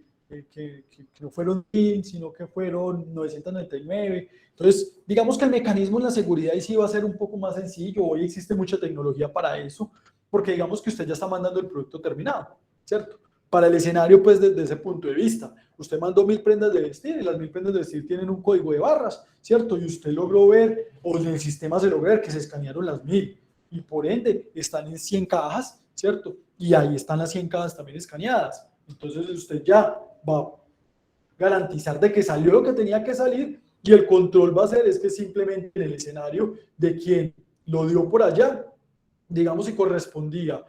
no fueron 1000, sino que fueron 999. Entonces, digamos que el mecanismo en la seguridad ahí sí va a ser un poco más sencillo. Hoy existe mucha tecnología para eso, porque digamos que usted ya está mandando el producto terminado, ¿cierto? Para el escenario, pues desde ese punto de vista, usted mandó 1000 prendas de vestir y las 1000 prendas de vestir tienen un código de barras, ¿cierto? Y usted logró ver, o en el sistema se logró ver que se escanearon las 1000 y por ende están en 100 cajas, ¿cierto? Y ahí están las 100 cajas también escaneadas. Entonces usted ya va a garantizar de que salió lo que tenía que salir y el control va a ser es que simplemente en el escenario de quien lo dio por allá, digamos si correspondía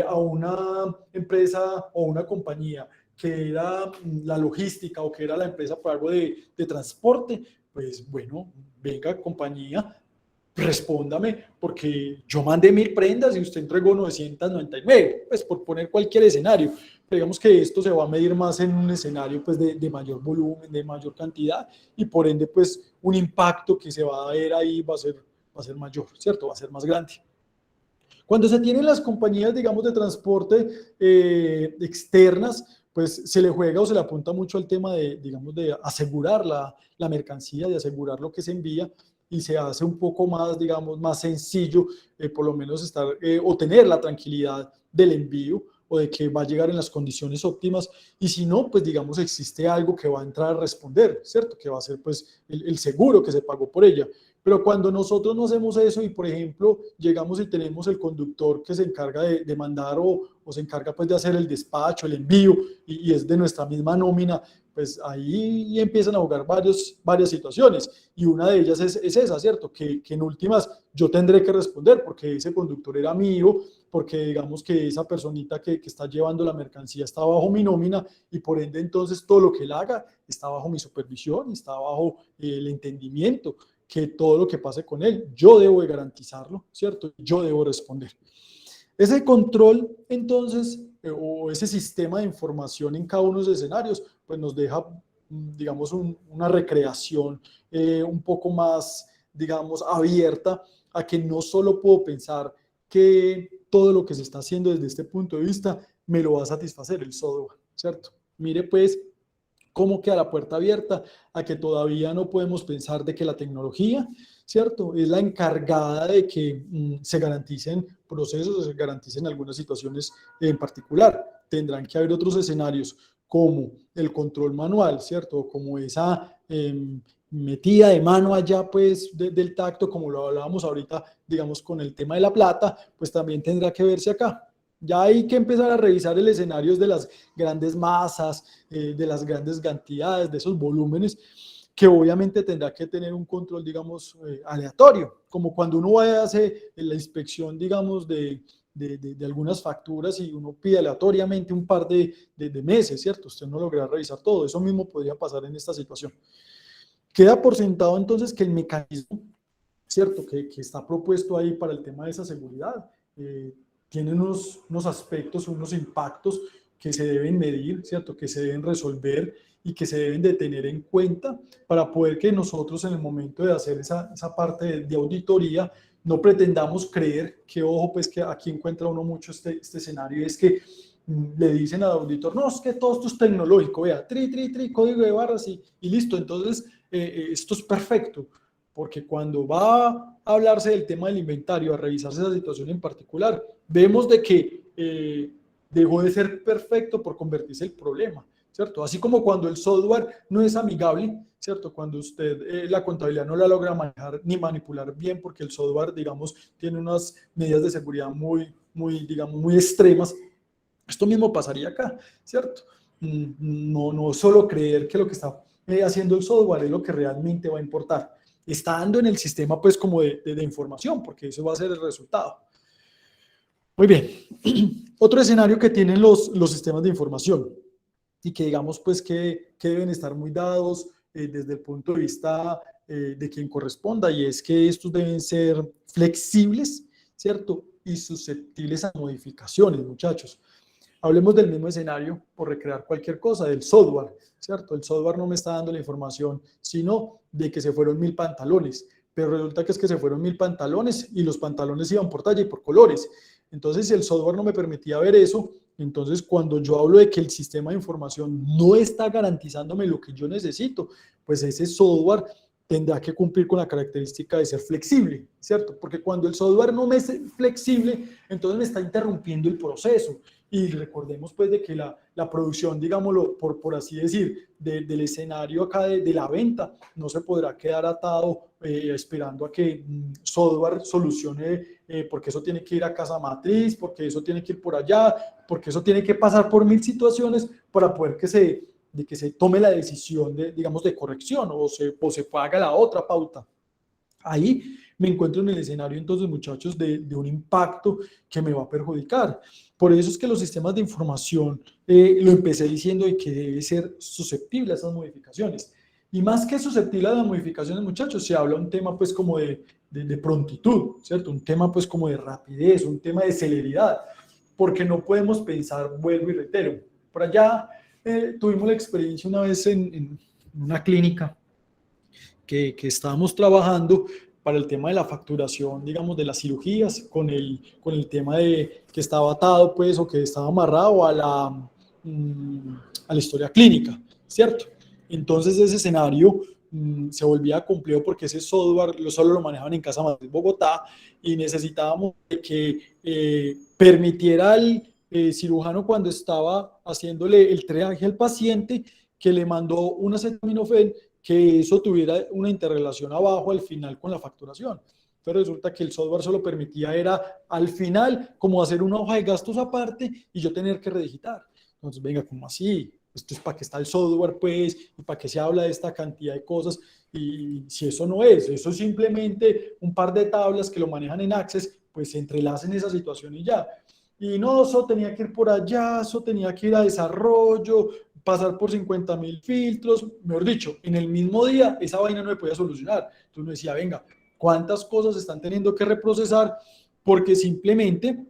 a una empresa o una compañía que era la logística o que era la empresa por algo de transporte, pues bueno, venga compañía, respóndame, porque yo mandé 1000 prendas y usted entregó 999, pues por poner cualquier escenario. Pero digamos que esto se va a medir más en un escenario pues de mayor volumen, de mayor cantidad y por ende pues un impacto que se va a ver ahí va a ser mayor, ¿cierto? Va a ser más grande. Cuando se tienen las compañías, digamos, de transporte externas, pues se le juega o se le apunta mucho al tema de, digamos, de asegurar la mercancía, de asegurar lo que se envía, y se hace un poco más, digamos, más sencillo, por lo menos estar o tener la tranquilidad del envío o de que va a llegar en las condiciones óptimas, y si no, pues digamos existe algo que va a entrar a responder, ¿cierto? Que va a ser pues el seguro que se pagó por ella. Pero cuando nosotros no hacemos eso y, por ejemplo, llegamos y tenemos el conductor que se encarga de mandar o se encarga pues de hacer el despacho, el envío, y es de nuestra misma nómina, pues ahí empiezan a jugar varias situaciones, y una de ellas es esa, ¿cierto? Que en últimas yo tendré que responder porque ese conductor era mío, porque digamos que esa personita que está llevando la mercancía está bajo mi nómina, y por ende entonces todo lo que él haga está bajo mi supervisión, está bajo el entendimiento que todo lo que pase con él, yo debo de garantizarlo, ¿cierto? Yo debo responder. Ese control, entonces, o ese sistema de información en cada uno de los escenarios, pues nos deja, digamos, una recreación un poco más, digamos, abierta a que no solo puedo pensar que todo lo que se está haciendo desde este punto de vista me lo va a satisfacer el software, ¿cierto? Mire, pues, cómo queda la puerta abierta a que todavía no podemos pensar de que la tecnología, ¿cierto?, es la encargada de que se garanticen procesos, se garanticen algunas situaciones en particular. Tendrán que haber otros escenarios como el control manual, ¿cierto?, como esa metida de mano allá pues del tacto, como lo hablábamos ahorita, digamos, con el tema de la plata, pues también tendrá que verse acá. Ya hay que empezar a revisar el escenario de las grandes masas, de las grandes cantidades, de esos volúmenes, que obviamente tendrá que tener un control, digamos, aleatorio, como cuando uno va a hacer la inspección, digamos, de algunas facturas y uno pide aleatoriamente un par de meses, ¿cierto? Usted no logra revisar todo, eso mismo podría pasar en esta situación. Queda por sentado entonces que el mecanismo, ¿cierto?, que está propuesto ahí para el tema de esa seguridad, tiene unos aspectos, unos impactos que se deben medir, ¿cierto?, que se deben resolver y que se deben de tener en cuenta para poder que nosotros en el momento de hacer esa parte de auditoría no pretendamos creer que, ojo, pues que aquí encuentra uno mucho este escenario, es que le dicen al auditor, no, es que todo esto es tecnológico, vea, código de barras y listo, entonces esto es perfecto. Porque cuando va a hablarse del tema del inventario, a revisarse esa situación en particular, vemos de que dejó de ser perfecto por convertirse en el problema, ¿cierto? Así como cuando el software no es amigable, ¿cierto? Cuando usted la contabilidad no la logra manejar ni manipular bien porque el software, digamos, tiene unas medidas de seguridad digamos, muy extremas. Esto mismo pasaría acá, ¿cierto? No solo creer que lo que está haciendo el software es lo que realmente va a importar. Está dando en el sistema pues como de información, porque eso va a ser el resultado. Muy bien. Otro escenario que tienen los sistemas de información y que digamos pues que deben estar muy dados desde el punto de vista de quien corresponda, y es que estos deben ser flexibles, ¿cierto? Y susceptibles a modificaciones, muchachos. Hablemos del mismo escenario por recrear cualquier cosa, del software, ¿cierto? El software no me está dando la información, sino de que se fueron 1000 pantalones, pero resulta que es que se fueron 1000 pantalones y los pantalones iban por talla y por colores. Entonces, si el software no me permitía ver eso, entonces cuando yo hablo de que el sistema de información no está garantizándome lo que yo necesito, pues ese software tendrá que cumplir con la característica de ser flexible, ¿cierto? Porque cuando el software no me es flexible, entonces me está interrumpiendo el proceso. Y recordemos pues de que la producción, digámoslo, por así decir, del escenario acá de la venta, no se podrá quedar atado esperando a que software solucione, porque eso tiene que ir a casa matriz, porque eso tiene que ir por allá, porque eso tiene que pasar por 1000 situaciones para poder que se tome la decisión digamos, de corrección o se haga la otra pauta. Ahí me encuentro en el escenario, entonces, muchachos, de un impacto que me va a perjudicar. Por eso es que los sistemas de información, lo empecé diciendo, y que debe ser susceptible a esas modificaciones. Y más que susceptible a las modificaciones, muchachos, se habla un tema pues como de prontitud, ¿cierto? Un tema pues como de rapidez, un tema de celeridad, porque no podemos pensar, vuelvo y reitero. Por allá tuvimos la experiencia una vez en una clínica que estábamos trabajando para el tema de la facturación, digamos, de las cirugías, con el tema de que estaba atado, pues, o que estaba amarrado a la historia clínica, ¿cierto? Entonces, ese escenario, se volvía complejo porque ese software solo lo manejaban en Casa Matriz Bogotá y necesitábamos que permitiera al cirujano cuando estaba haciéndole el triaje al paciente que le mandó un acetaminofén, que eso tuviera una interrelación abajo al final con la facturación. Entonces resulta que el software solo permitía era al final como hacer una hoja de gastos aparte y yo tener que redigitar. Entonces, venga, ¿cómo así? Esto es para qué está el software, pues, y para qué se habla de esta cantidad de cosas. Y si eso no es, eso es simplemente un par de tablas que lo manejan en Access, pues se entrelacen esa situación y ya. Y no, eso tenía que ir por allá, eso tenía que ir a desarrollo, pasar por 50.000 filtros, mejor dicho, en el mismo día esa vaina no me podía solucionar. Entonces uno decía, venga, ¿cuántas cosas están teniendo que reprocesar? Porque simplemente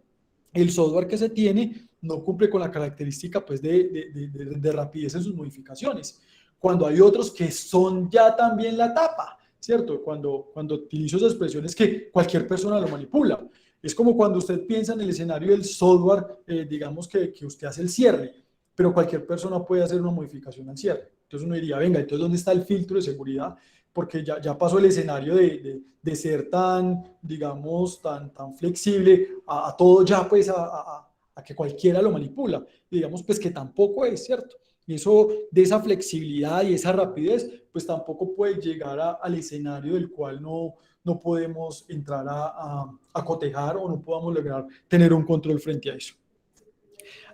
el software que se tiene no cumple con la característica pues, de rapidez en sus modificaciones. Cuando hay otros que son ya también la tapa, ¿cierto? Cuando utilizo esas expresiones que cualquier persona lo manipula. Es como cuando usted piensa en el escenario del software, digamos que usted hace el cierre, pero cualquier persona puede hacer una modificación al cierre. Entonces uno diría, venga, entonces ¿dónde está el filtro de seguridad? Porque ya pasó el escenario de ser tan, digamos, tan flexible a todo ya, pues, a que cualquiera lo manipula. Y digamos, pues, que tampoco es, ¿cierto? Y eso, de esa flexibilidad y esa rapidez, pues, tampoco puede llegar al escenario del cual no podemos entrar a cotejar o no podamos lograr tener un control frente a eso.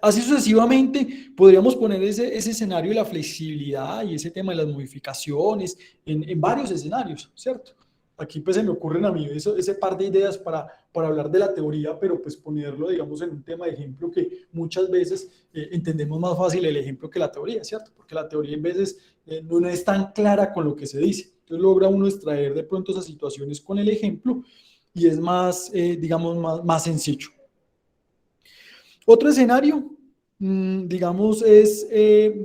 Así sucesivamente, podríamos poner ese escenario de la flexibilidad y ese tema de las modificaciones en varios escenarios, ¿cierto? Aquí pues se me ocurren a mí ese par de ideas para hablar de la teoría, pero pues ponerlo, digamos, en un tema de ejemplo que muchas veces entendemos más fácil el ejemplo que la teoría, ¿cierto? Porque la teoría en veces no es tan clara con lo que se dice. Entonces logra uno extraer de pronto esas situaciones con el ejemplo y es más, digamos, más sencillo. Otro escenario, digamos, es,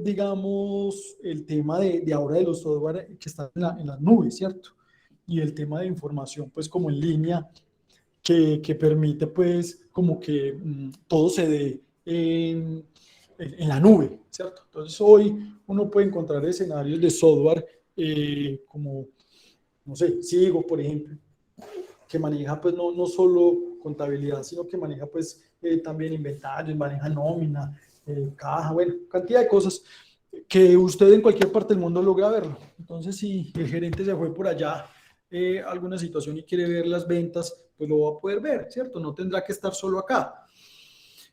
digamos, el tema de ahora de los software que están en las nubes, ¿cierto? Y el tema de información, pues, como en línea, que permite, pues, como que todo se dé en la nube, ¿cierto? Entonces, hoy uno puede encontrar escenarios de software como, no sé, Sigo, por ejemplo, que maneja, pues, no solo contabilidad, sino que maneja, pues, también inventarios, maneja nómina, caja, bueno, cantidad de cosas que usted en cualquier parte del mundo logra verlo. Entonces, si el gerente se fue por allá alguna situación y quiere ver las ventas, pues lo va a poder ver, ¿cierto? No tendrá que estar solo acá.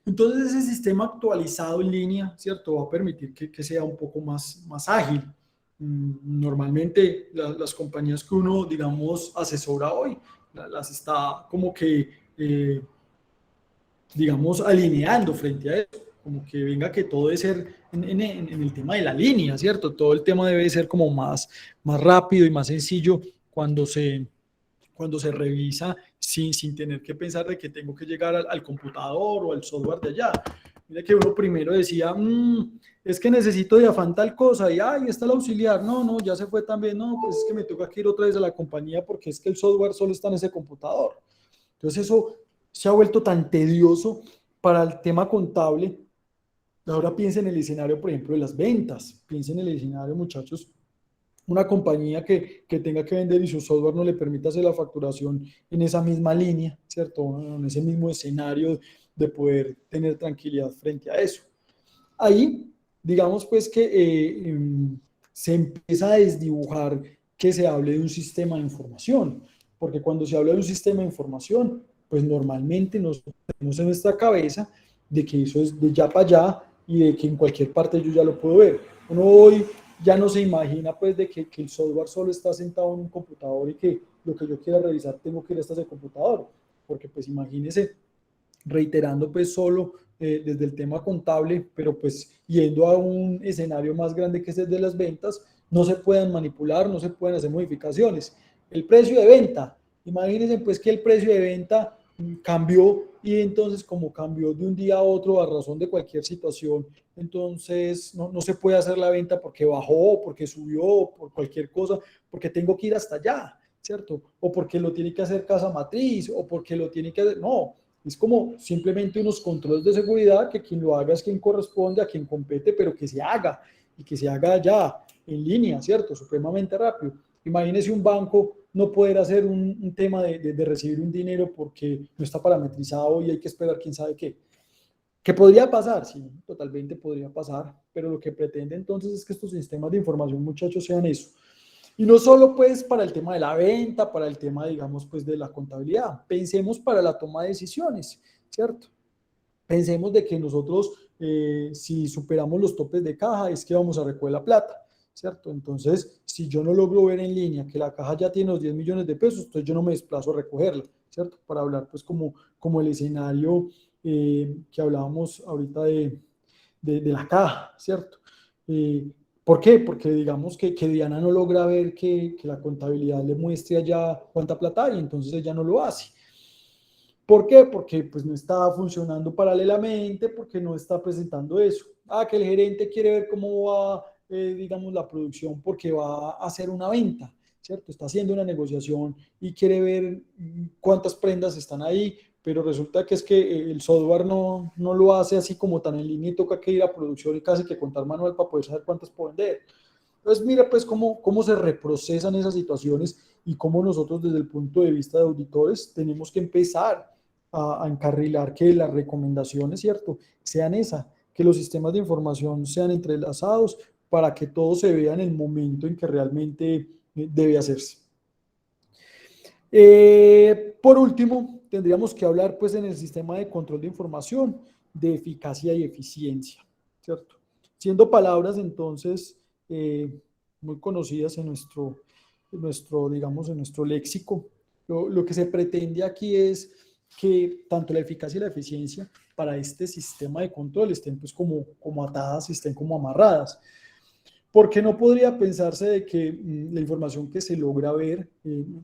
Entonces, ese sistema actualizado en línea, ¿cierto? Va a permitir que sea un poco más ágil. Normalmente, las compañías que uno, digamos, asesora hoy, las está como que, digamos, alineando frente a eso, como que venga que todo debe ser en el tema de la línea, ¿cierto? Todo el tema debe ser como más rápido y más sencillo cuando se revisa sin tener que pensar de que tengo que llegar al computador o al software de allá. Mira que uno primero decía, es que necesito de afán tal cosa, y ahí está el auxiliar, no, ya se fue también, no, pues es que me toca que ir otra vez a la compañía porque es que el software solo está en ese computador. Entonces eso se ha vuelto tan tedioso para el tema contable. Ahora piensen en el escenario, por ejemplo, de las ventas. Piensen en el escenario, muchachos, una compañía que tenga que vender y su software no le permita hacer la facturación en esa misma línea, ¿cierto? En ese mismo escenario de poder tener tranquilidad frente a eso. Ahí, digamos pues que se empieza a desdibujar que se hable de un sistema de información, porque cuando se habla de un sistema de información, pues normalmente nos tenemos en nuestra cabeza de que eso es de ya para allá y de que en cualquier parte yo ya lo puedo ver. Uno hoy ya no se imagina pues de que el software solo está sentado en un computador y que lo que yo quiera revisar tengo que ir hasta ese computador, porque pues imagínese, reiterando pues solo desde el tema contable, pero pues yendo a un escenario más grande que es el de las ventas, no se pueden manipular, no se pueden hacer modificaciones. El precio de venta, imagínense pues que el precio de venta cambió y entonces como cambió de un día a otro a razón de cualquier situación, entonces no se puede hacer la venta porque bajó, porque subió, por cualquier cosa, porque tengo que ir hasta allá, ¿cierto? O porque lo tiene que hacer casa matriz, o porque lo tiene que hacer, no, es como simplemente unos controles de seguridad que quien lo haga es quien corresponde, a quien compete, pero que se haga. y que se haga ya en línea, ¿cierto? Supremamente rápido. Imagínese un banco no poder hacer un tema de recibir un dinero porque no está parametrizado y hay que esperar quién sabe qué. ¿Qué podría pasar? Sí, totalmente podría pasar, pero lo que pretende entonces es que estos sistemas de información, muchachos, sean eso. Y no solo pues para el tema de la venta, para el tema, digamos, pues de la contabilidad. Pensemos para la toma de decisiones, ¿cierto? Pensemos de que nosotros, si superamos los topes de caja, es que vamos a recoger la plata, ¿cierto? Entonces, si yo no logro ver en línea que la caja ya tiene los 10 millones de pesos, entonces yo no me desplazo a recogerla, ¿cierto? Para hablar pues como el escenario que hablábamos ahorita de la caja, ¿cierto? ¿Por qué? Porque digamos que Diana no logra ver que la contabilidad le muestre allá cuánta plata hay, entonces ella no lo hace. ¿Por qué? Porque pues no está funcionando paralelamente, porque no está presentando eso. Que el gerente quiere ver cómo va, digamos, la producción porque va a hacer una venta, ¿cierto? Está haciendo una negociación y quiere ver cuántas prendas están ahí, pero resulta que es que el software no lo hace así como tan en línea y toca que ir a producción y casi que contar manual para poder saber cuántas pueden vender. Entonces, mira pues cómo se reprocesan esas situaciones y cómo nosotros desde el punto de vista de auditores tenemos que empezar a encarrilar que las recomendaciones, ¿cierto?, sean esas, que los sistemas de información sean entrelazados para que todo se vea en el momento en que realmente debe hacerse. Por último, tendríamos que hablar pues en el sistema de control de información de eficacia y eficiencia, ¿cierto? Siendo palabras entonces muy conocidas en digamos, en nuestro léxico, lo que se pretende aquí es que tanto la eficacia y la eficiencia para este sistema de control estén pues como atadas, estén como amarradas. Porque no podría pensarse de que la información que se logra ver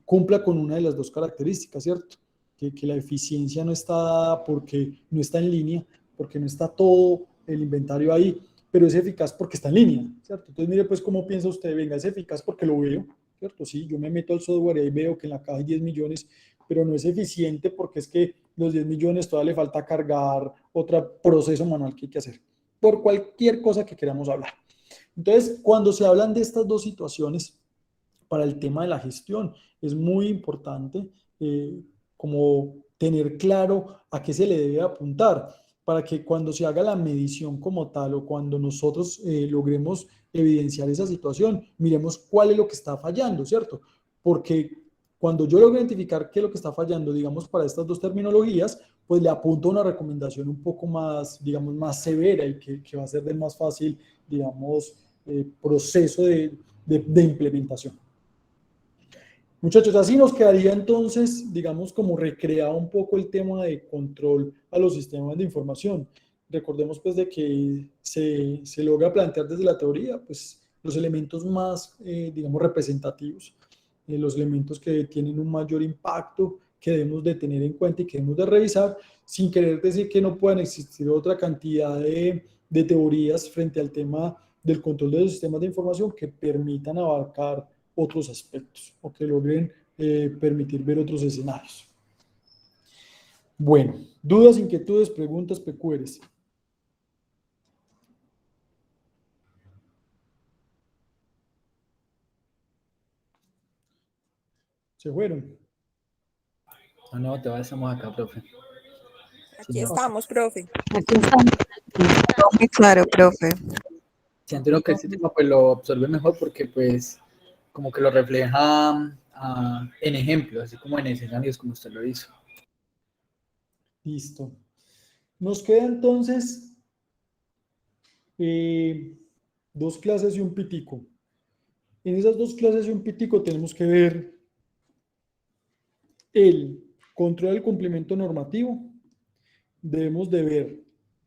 cumpla con una de las dos características, ¿cierto? Que la eficiencia no está dada porque no está en línea, porque no está todo el inventario ahí, pero es eficaz porque está en línea, ¿cierto? Entonces, mire, pues, ¿cómo piensa usted? Venga, es eficaz porque lo veo, ¿cierto? Sí, yo me meto al software y ahí veo que en la caja hay 10 millones, pero no es eficiente porque es que los 10 millones todavía le falta cargar otro proceso manual que hay que hacer, por cualquier cosa que queramos hablar. Entonces, cuando se hablan de estas dos situaciones, para el tema de la gestión, es muy importante como tener claro a qué se le debe apuntar, para que cuando se haga la medición como tal o cuando nosotros logremos evidenciar esa situación, miremos cuál es lo que está fallando, ¿cierto? Porque cuando yo logro identificar qué es lo que está fallando, digamos, para estas dos terminologías, pues le apunto una recomendación un poco más, digamos, más severa y que va a ser de más fácil, digamos, proceso de implementación. Muchachos, así nos quedaría entonces, digamos, como recreado un poco el tema de control a los sistemas de información. Recordemos pues de que se logra plantear desde la teoría pues los elementos más, digamos, representativos, los elementos que tienen un mayor impacto que debemos de tener en cuenta y que debemos de revisar, sin querer decir que no puedan existir otra cantidad de teorías frente al tema del control de los sistemas de información que permitan abarcar otros aspectos o que logren permitir ver otros escenarios. Bueno, dudas, inquietudes, preguntas, PQRs. ¿Se fueron? No, todavía estamos acá, profe. Aquí Señor. estamos, profe. Aquí estamos. Muy claro, profe. Siento uno que este tema pues lo absorbe mejor porque pues como que lo refleja en ejemplos, así como en escenarios como usted lo hizo. Listo. Nos queda entonces 2 clases y un pitico. En esas 2 clases y un pitico tenemos que ver el control del cumplimiento normativo, debemos de ver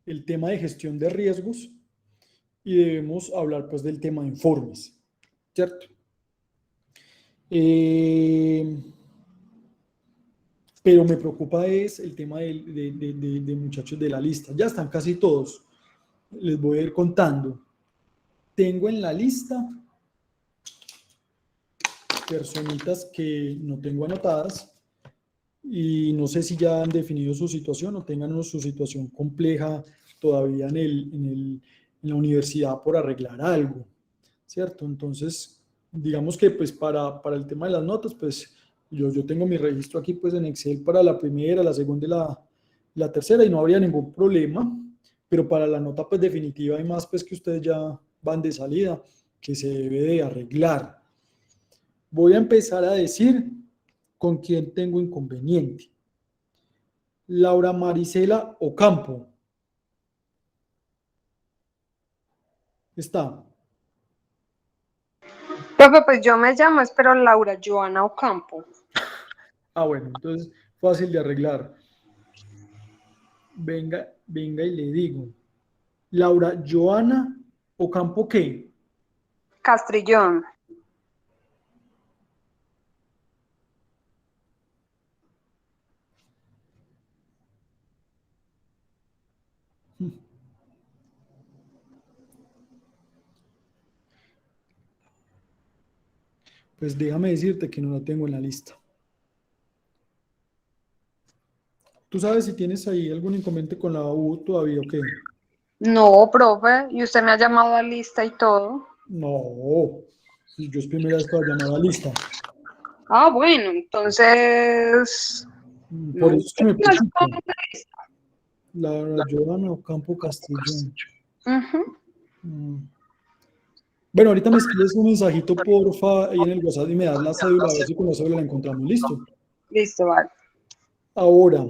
el tema de gestión de riesgos y debemos hablar pues del tema de informes, ¿cierto? Pero me preocupa es el tema de muchachos de la lista. Ya están casi todos. Les voy a ir contando. Tengo en la lista personitas que no tengo anotadas y no sé si ya han definido su situación o tengan su situación compleja todavía en en la universidad por arreglar algo, ¿cierto? Entonces, digamos que pues para el tema de las notas, pues yo tengo mi registro aquí pues en Excel para la primera, la segunda y la tercera y no habría ningún problema, pero para la nota pues definitiva hay más pues que ustedes ya van de salida, que se debe de arreglar. Voy a empezar a decir con quién tengo inconveniente. Laura Marisela Ocampo. Está. Profe, pues yo me llamo, espero Laura Joana Ocampo. Bueno, entonces fácil de arreglar. Venga y le digo. Laura Joana Ocampo, ¿qué? Castrillón. Pues déjame decirte que no la tengo en la lista. ¿Tú sabes si tienes ahí algún inconveniente con la U todavía o qué? No, profe, y usted me ha llamado a lista y todo. No, yo es primera vez que voy a llamar a la lista. Ah, bueno, entonces... Por eso es que me No, preocupa. Laura Joana Ocampo Castrillón. Bueno, ahorita me escribes un mensajito, porfa, ahí en el WhatsApp y me das la cédula, a ver si con la cédula la encontramos. Listo. Listo, vale. Ahora,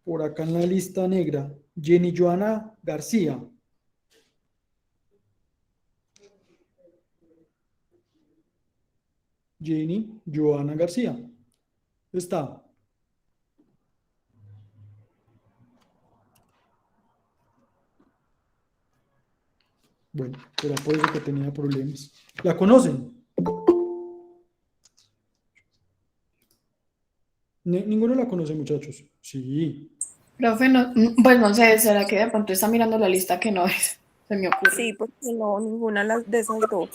por acá en la lista negra, Jenny Joana García. Jenny Joana García. Está. Bueno, era por eso que tenía problemas. ¿La conocen? Ninguno la conoce, muchachos. Sí. Profe, no, pues no sé, ¿será que de pronto está mirando la lista que no es? Se me ocurre. Sí, porque no, ninguna de esas dos.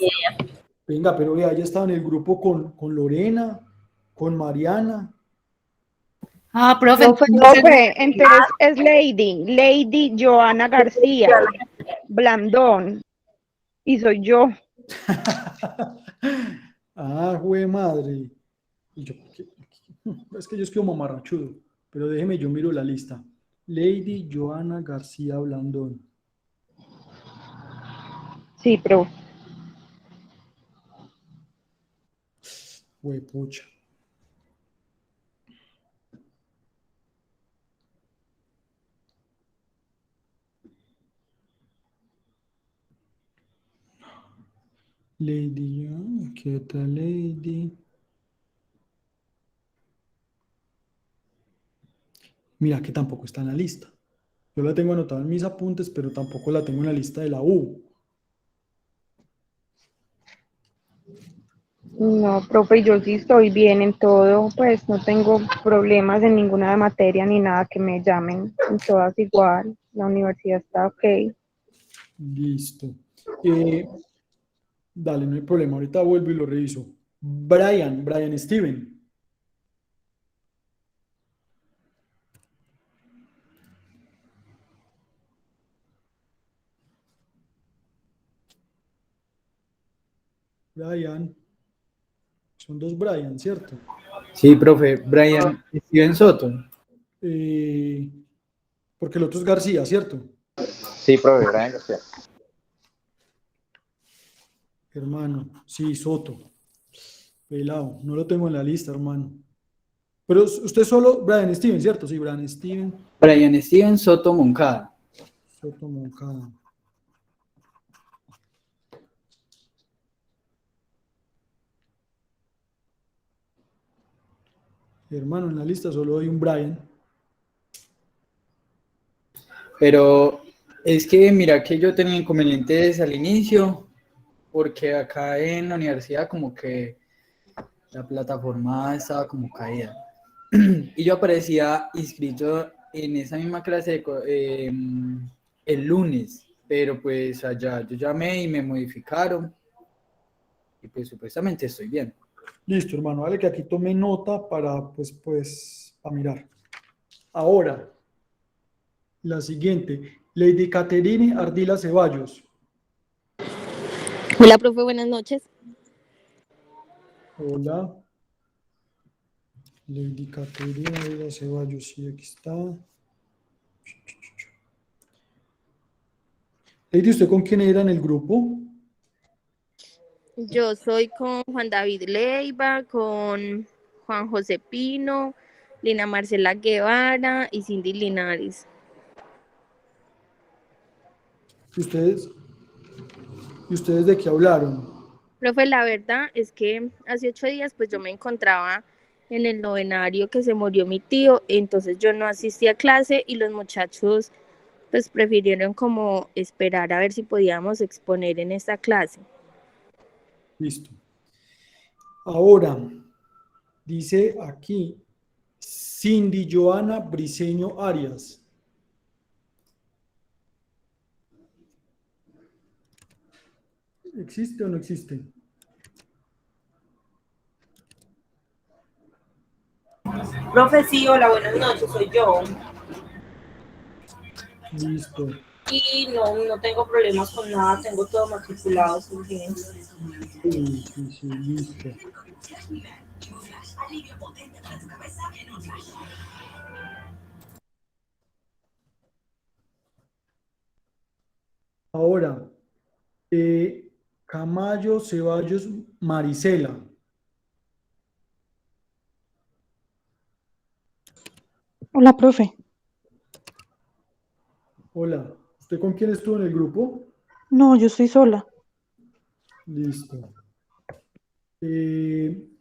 Venga, pero vea, ella estaba en el grupo con Lorena, con Mariana. Ah, profe, Entonces es Lady Joana García Blandón, y soy yo. Jue madre. Y yo, es que yo escribo mamarrachudo, pero déjeme, yo miro la lista. Lady Joana García Blandón. Sí, profe. Huepucha. Lady, ¿qué tal, Lady? Mira que tampoco está en la lista. Yo la tengo anotada en mis apuntes, pero tampoco la tengo en la lista de la U. No, profe, yo sí estoy bien en todo, pues no tengo problemas en ninguna materia ni nada que me llamen, en todas igual, la universidad está ok. Listo. Dale, no hay problema. Ahorita vuelvo y lo reviso. Brian Steven. Brian. Son dos Brian, ¿cierto? Sí, profe, Brian Steven Soto. Porque el otro es García, ¿cierto? Sí, profe, Brian García. Hermano, sí, Soto. Pelado, no lo tengo en la lista, hermano. Pero usted solo, Brian Steven, ¿cierto? Sí, Brian Steven. Brian Steven Soto Moncada. Soto Moncada. Hermano, en la lista solo hay un Brian. Pero es que mira que yo tenía inconvenientes al inicio, porque acá en la universidad como que la plataforma estaba como caída. Y yo aparecía inscrito en esa misma clase el lunes, pero pues allá yo llamé y me modificaron y pues supuestamente estoy bien. Listo, hermano, vale que aquí tome nota para, pues, a mirar. Ahora, la siguiente, Lady Caterine Ardila Ceballos. Hola, profe, buenas noches. Hola. Lady Caterine Ardila Ceballos, sí, aquí está. Lady, ¿usted con quién era en el grupo? Yo soy con Juan David Leiva, con Juan José Pino, Lina Marcela Guevara y Cindy Linares. ¿Y ustedes de qué hablaron? Profe, la verdad es que hace 8 días pues yo me encontraba en el novenario que se murió mi tío, entonces yo no asistí a clase y los muchachos pues prefirieron como esperar a ver si podíamos exponer en esta clase. Listo. Ahora, dice aquí, Cindy Joana Briceño Arias. ¿Existe o no existe? Profe, sí, hola, buenas noches, soy yo. Listo. Y no tengo problemas con nada, tengo todo matriculado, muy bien. Sí, listo. Ahora, Camayo Ceballos Marisela. Hola, profe. Hola, ¿usted con quién estuvo en el grupo? No, yo estoy sola. Listo.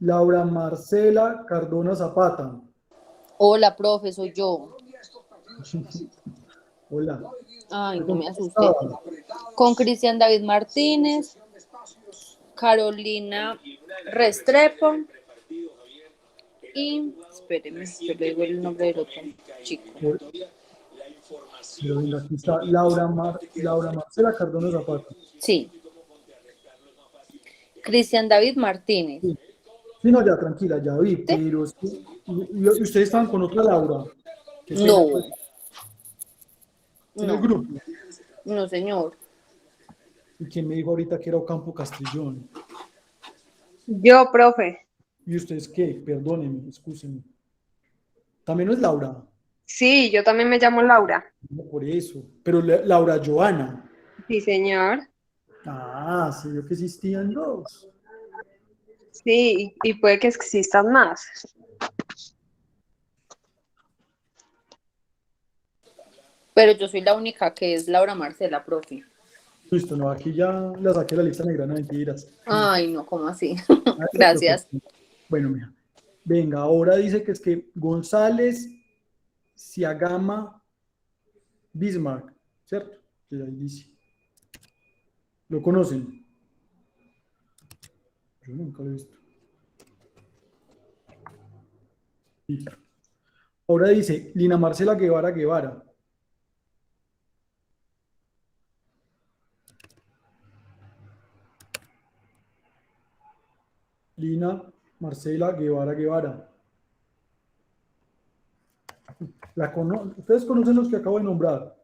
Laura Marcela Cardona Zapata. Hola, profe, soy yo. Hola. Ay, no ¿Con me quién asusté. estaba? Con Cristian David Martínez, Carolina Restrepo y, espéreme, yo le digo el nombre del otro chico. Pero venga, aquí está Laura Marcela Cardona Zapata. Sí. Cristian David Martínez. Sí, no, ya, tranquila, ya vi, pero es que, y ustedes estaban con otra Laura. Qué pena, No, pues, en el no, grupo. no, señor. ¿Y quién me dijo ahorita que era Ocampo Castrillón? Yo, profe. ¿Y ustedes qué? Perdónenme, excúsenme. También no es Laura. Sí, yo también me llamo Laura. No por eso. Pero Laura Joana. Sí, señor. Ah, sí, yo que existían dos. Sí, y puede que existan más. Pero yo soy la única que es Laura Marcela, profe. Listo, no, aquí ya la saqué de la lista negra, no mentiras. Ay, no, ¿cómo así? Ah, Gracias. bueno, mira. Venga, ahora dice que es que González Ciagama Bismarck, ¿cierto? Que ahí dice. ¿Lo conocen? Yo nunca lo he visto. Listo. Ahora dice Lina Marcela Guevara Guevara. Lina Marcela Guevara Guevara. ¿Ustedes conocen los que acabo de nombrar?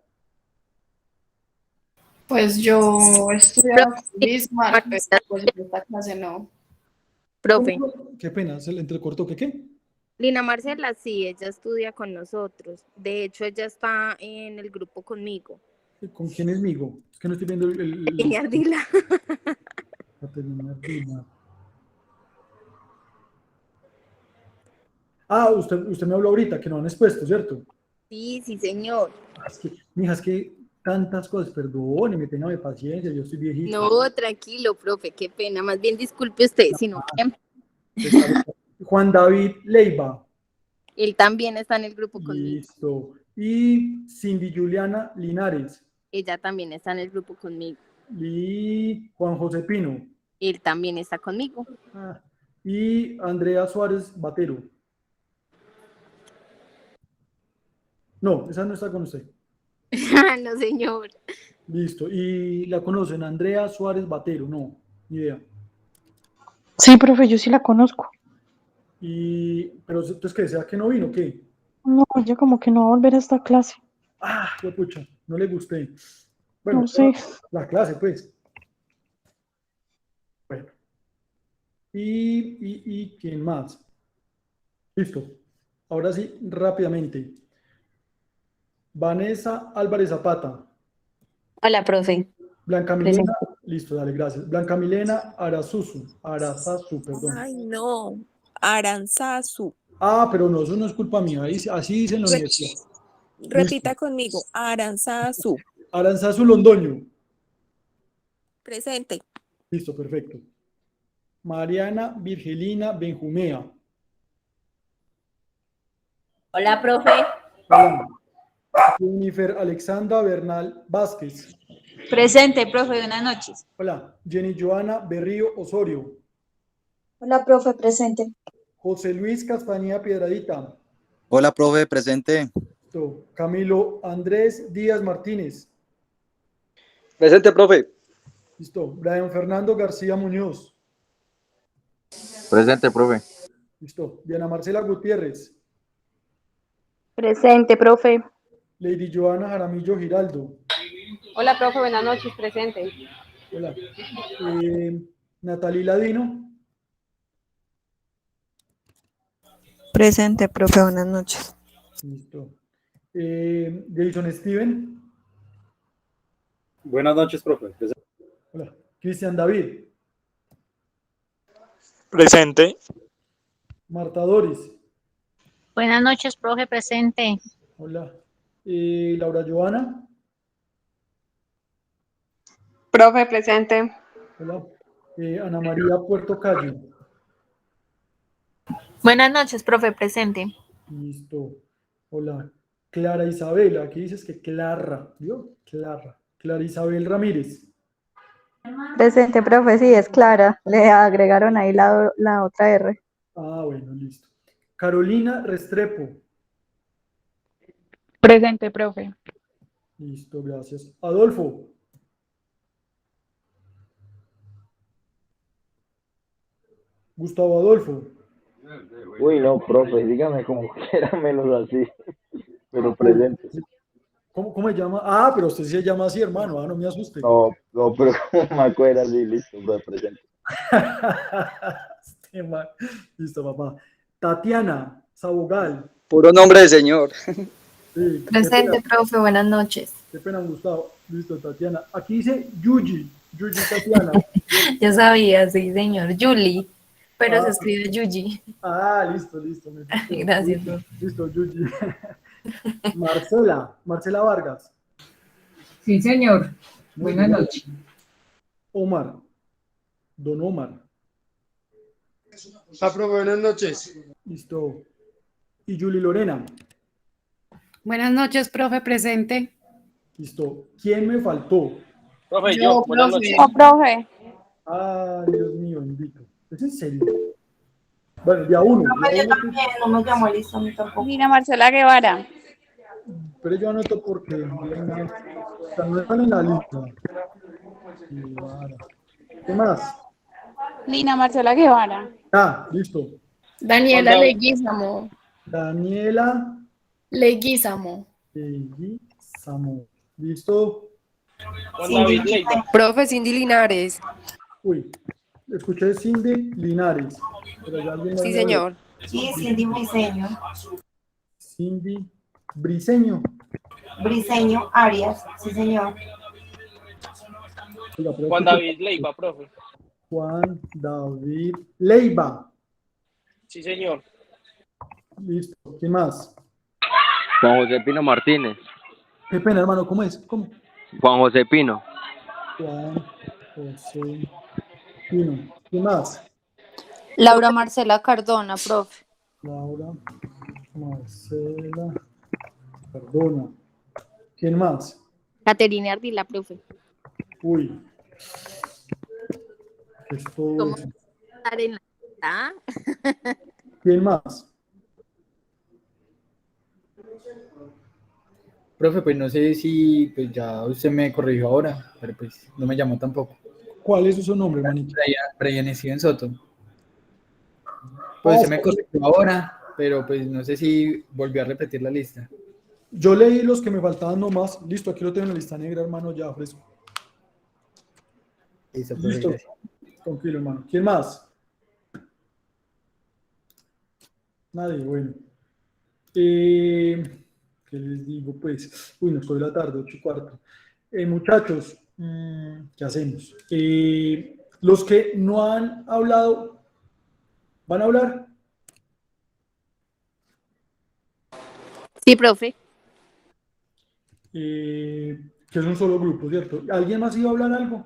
Pues yo he estudiado con Profe, Bismarck, pero pues en esta clase no. profe, Qué pena, se le entrecortó. ¿Qué? Lina Marcela, sí, ella estudia con nosotros. De hecho, ella está en el grupo conmigo. ¿Con quién es Migo? Es que no estoy viendo Lina Ardila. Caterina Ardila. Ah, usted me habló ahorita, que no han expuesto, ¿cierto? Sí, sí, señor. Mija, es que tantas cosas, perdóneme, téngame paciencia, yo estoy viejito. No, tranquilo, profe, qué pena. Más bien disculpe usted, sino que Está bien. Juan David Leiva. él también está en el grupo conmigo. Listo. Y Cindy Juliana Linares. Ella también está en el grupo conmigo. Y Juan José Pino. Él también está conmigo. Y Andrea Suárez Batero. No, esa no está con usted. No, señor. Listo. ¿Y la conocen? Andrea Suárez Batero. No, ni idea. Sí, profe, yo sí la conozco. Pero entonces, ¿qué? ¿Sea que no vino? ¿Qué? No, ella como que no va a volver a esta clase. Qué pucha, no le gusté. Bueno, No sé. la clase, pues. Bueno. ¿Y quién más? Listo. Ahora sí, rápidamente. Vanessa Álvarez Zapata. Hola, profe. Blanca Presente. Milena, listo, dale, gracias. Blanca Milena Arazazu, perdón. Ay, no. Aranzazu. Pero no, eso no es culpa mía, así dice en la universidad. Repita conmigo. Aranzazu. Aranzazu Londoño. Presente. Listo, perfecto. Mariana Virgelina Benjumea. Hola, profe. Hola. Jennifer Alexandra Bernal Vázquez. Presente, profe, buenas noches. Hola. Jenny Joana Berrío Osorio. Hola, profe, presente. José Luis Castañeda Piedradita. Hola, profe, presente. Listo. Camilo Andrés Díaz Martínez. Presente, profe. Listo. Brian Fernando García Muñoz. Presente, profe. Listo. Diana Marcela Gutiérrez. Presente, profe. Lady Joana Jaramillo Giraldo. Hola, profe, buenas noches, presente. Hola. Natalie Ladino. Presente, profe, buenas noches. Listo. Jason Steven. Buenas noches, profe. Hola. Cristian David. Presente. Marta Doris. Buenas noches, profe, presente. Hola. Laura Joana. Profe, presente. Hola. Ana María Puerto Calle. Buenas noches, profe, presente. Listo. Hola. Clara Isabel. Aquí dices que Clara. ¿Vio? Clara. Clara Isabel Ramírez. Presente, profe, sí, es Clara. Le agregaron ahí la otra R. Bueno, listo. Carolina Restrepo. Presente, profe. Listo, gracias. Adolfo. Gustavo Adolfo. Uy, no, profe, dígame como quiera menos así, pero presente. ¿Cómo se llama? Pero usted sí se llama así, hermano. No me asuste. No, pero como me acuerdo así, listo, profe, presente. Listo, papá. Tatiana Sabogal. Puro nombre de señor. Sí, Presente, profe, buenas noches. Qué pena, Gustavo. Listo, Tatiana. Aquí dice Yuji. Yuji Tatiana. Yo sabía, sí, señor. Julie, pero se escribe Yuji. Listo. Gracias, profe. Listo, Yuji. Marcela Vargas. Sí, señor. Buenas noches. Omar. Don Omar. Profe, buenas noches. Listo. Y Julie Lorena. Buenas noches, profe, presente. Listo. ¿Quién me faltó? Profe, yo, buenas noches. Profe. Dios mío, bendito. ¿Es en serio? Bueno, ya uno. Yo también, no me llamó listo a mí tampoco. Lina Marcela Guevara. Pero yo anoto porque no están en la lista. ¿Qué más? Lina Marcela Guevara. Listo. Daniela Leguízamo. Daniela Leguízamo. Leguízamo. ¿Listo? Profe, Cindy Linares. Uy, escuché Cindy Linares. Pero ya alguien Sí, señor. Sí, Cindy Briseño. Cindy Briseño. Briseño Arias, sí, señor. Oiga, pero Juan David Leiva, profe. Juan David Leiva. Sí, señor. Listo. ¿Quién más? Juan José Pino Martínez. Qué pena, hermano. ¿Cómo es? ¿Cómo? Juan José Pino. Juan José Pino. ¿Quién más? Laura Marcela Cardona, profe. Laura Marcela Cardona. ¿Quién más? Caterina Ardila, profe. Uy. Esto... ¿Cómo estar en la lista? ¿Quién más? Profe, pues no sé si pues ya usted me corrigió ahora, pero pues no me llamó tampoco. ¿Cuál es su nombre, manito? Brian Steven Soto. Pues se me corrigió ahora, pero pues no sé si volvió a repetir la lista. Yo leí los que me faltaban nomás. Listo, aquí lo tengo en la lista negra, hermano, ya fresco. Listo, profe, Listo. gracias. Tranquilo, hermano. ¿Quién más? Nadie, bueno. ¿Qué les digo? Pues, uy, nos fue la tarde, 8:15. Muchachos, ¿qué hacemos? Los que no han hablado, ¿van a hablar? Sí, profe. Que es un solo grupo, ¿cierto? ¿Alguien más iba a hablar algo?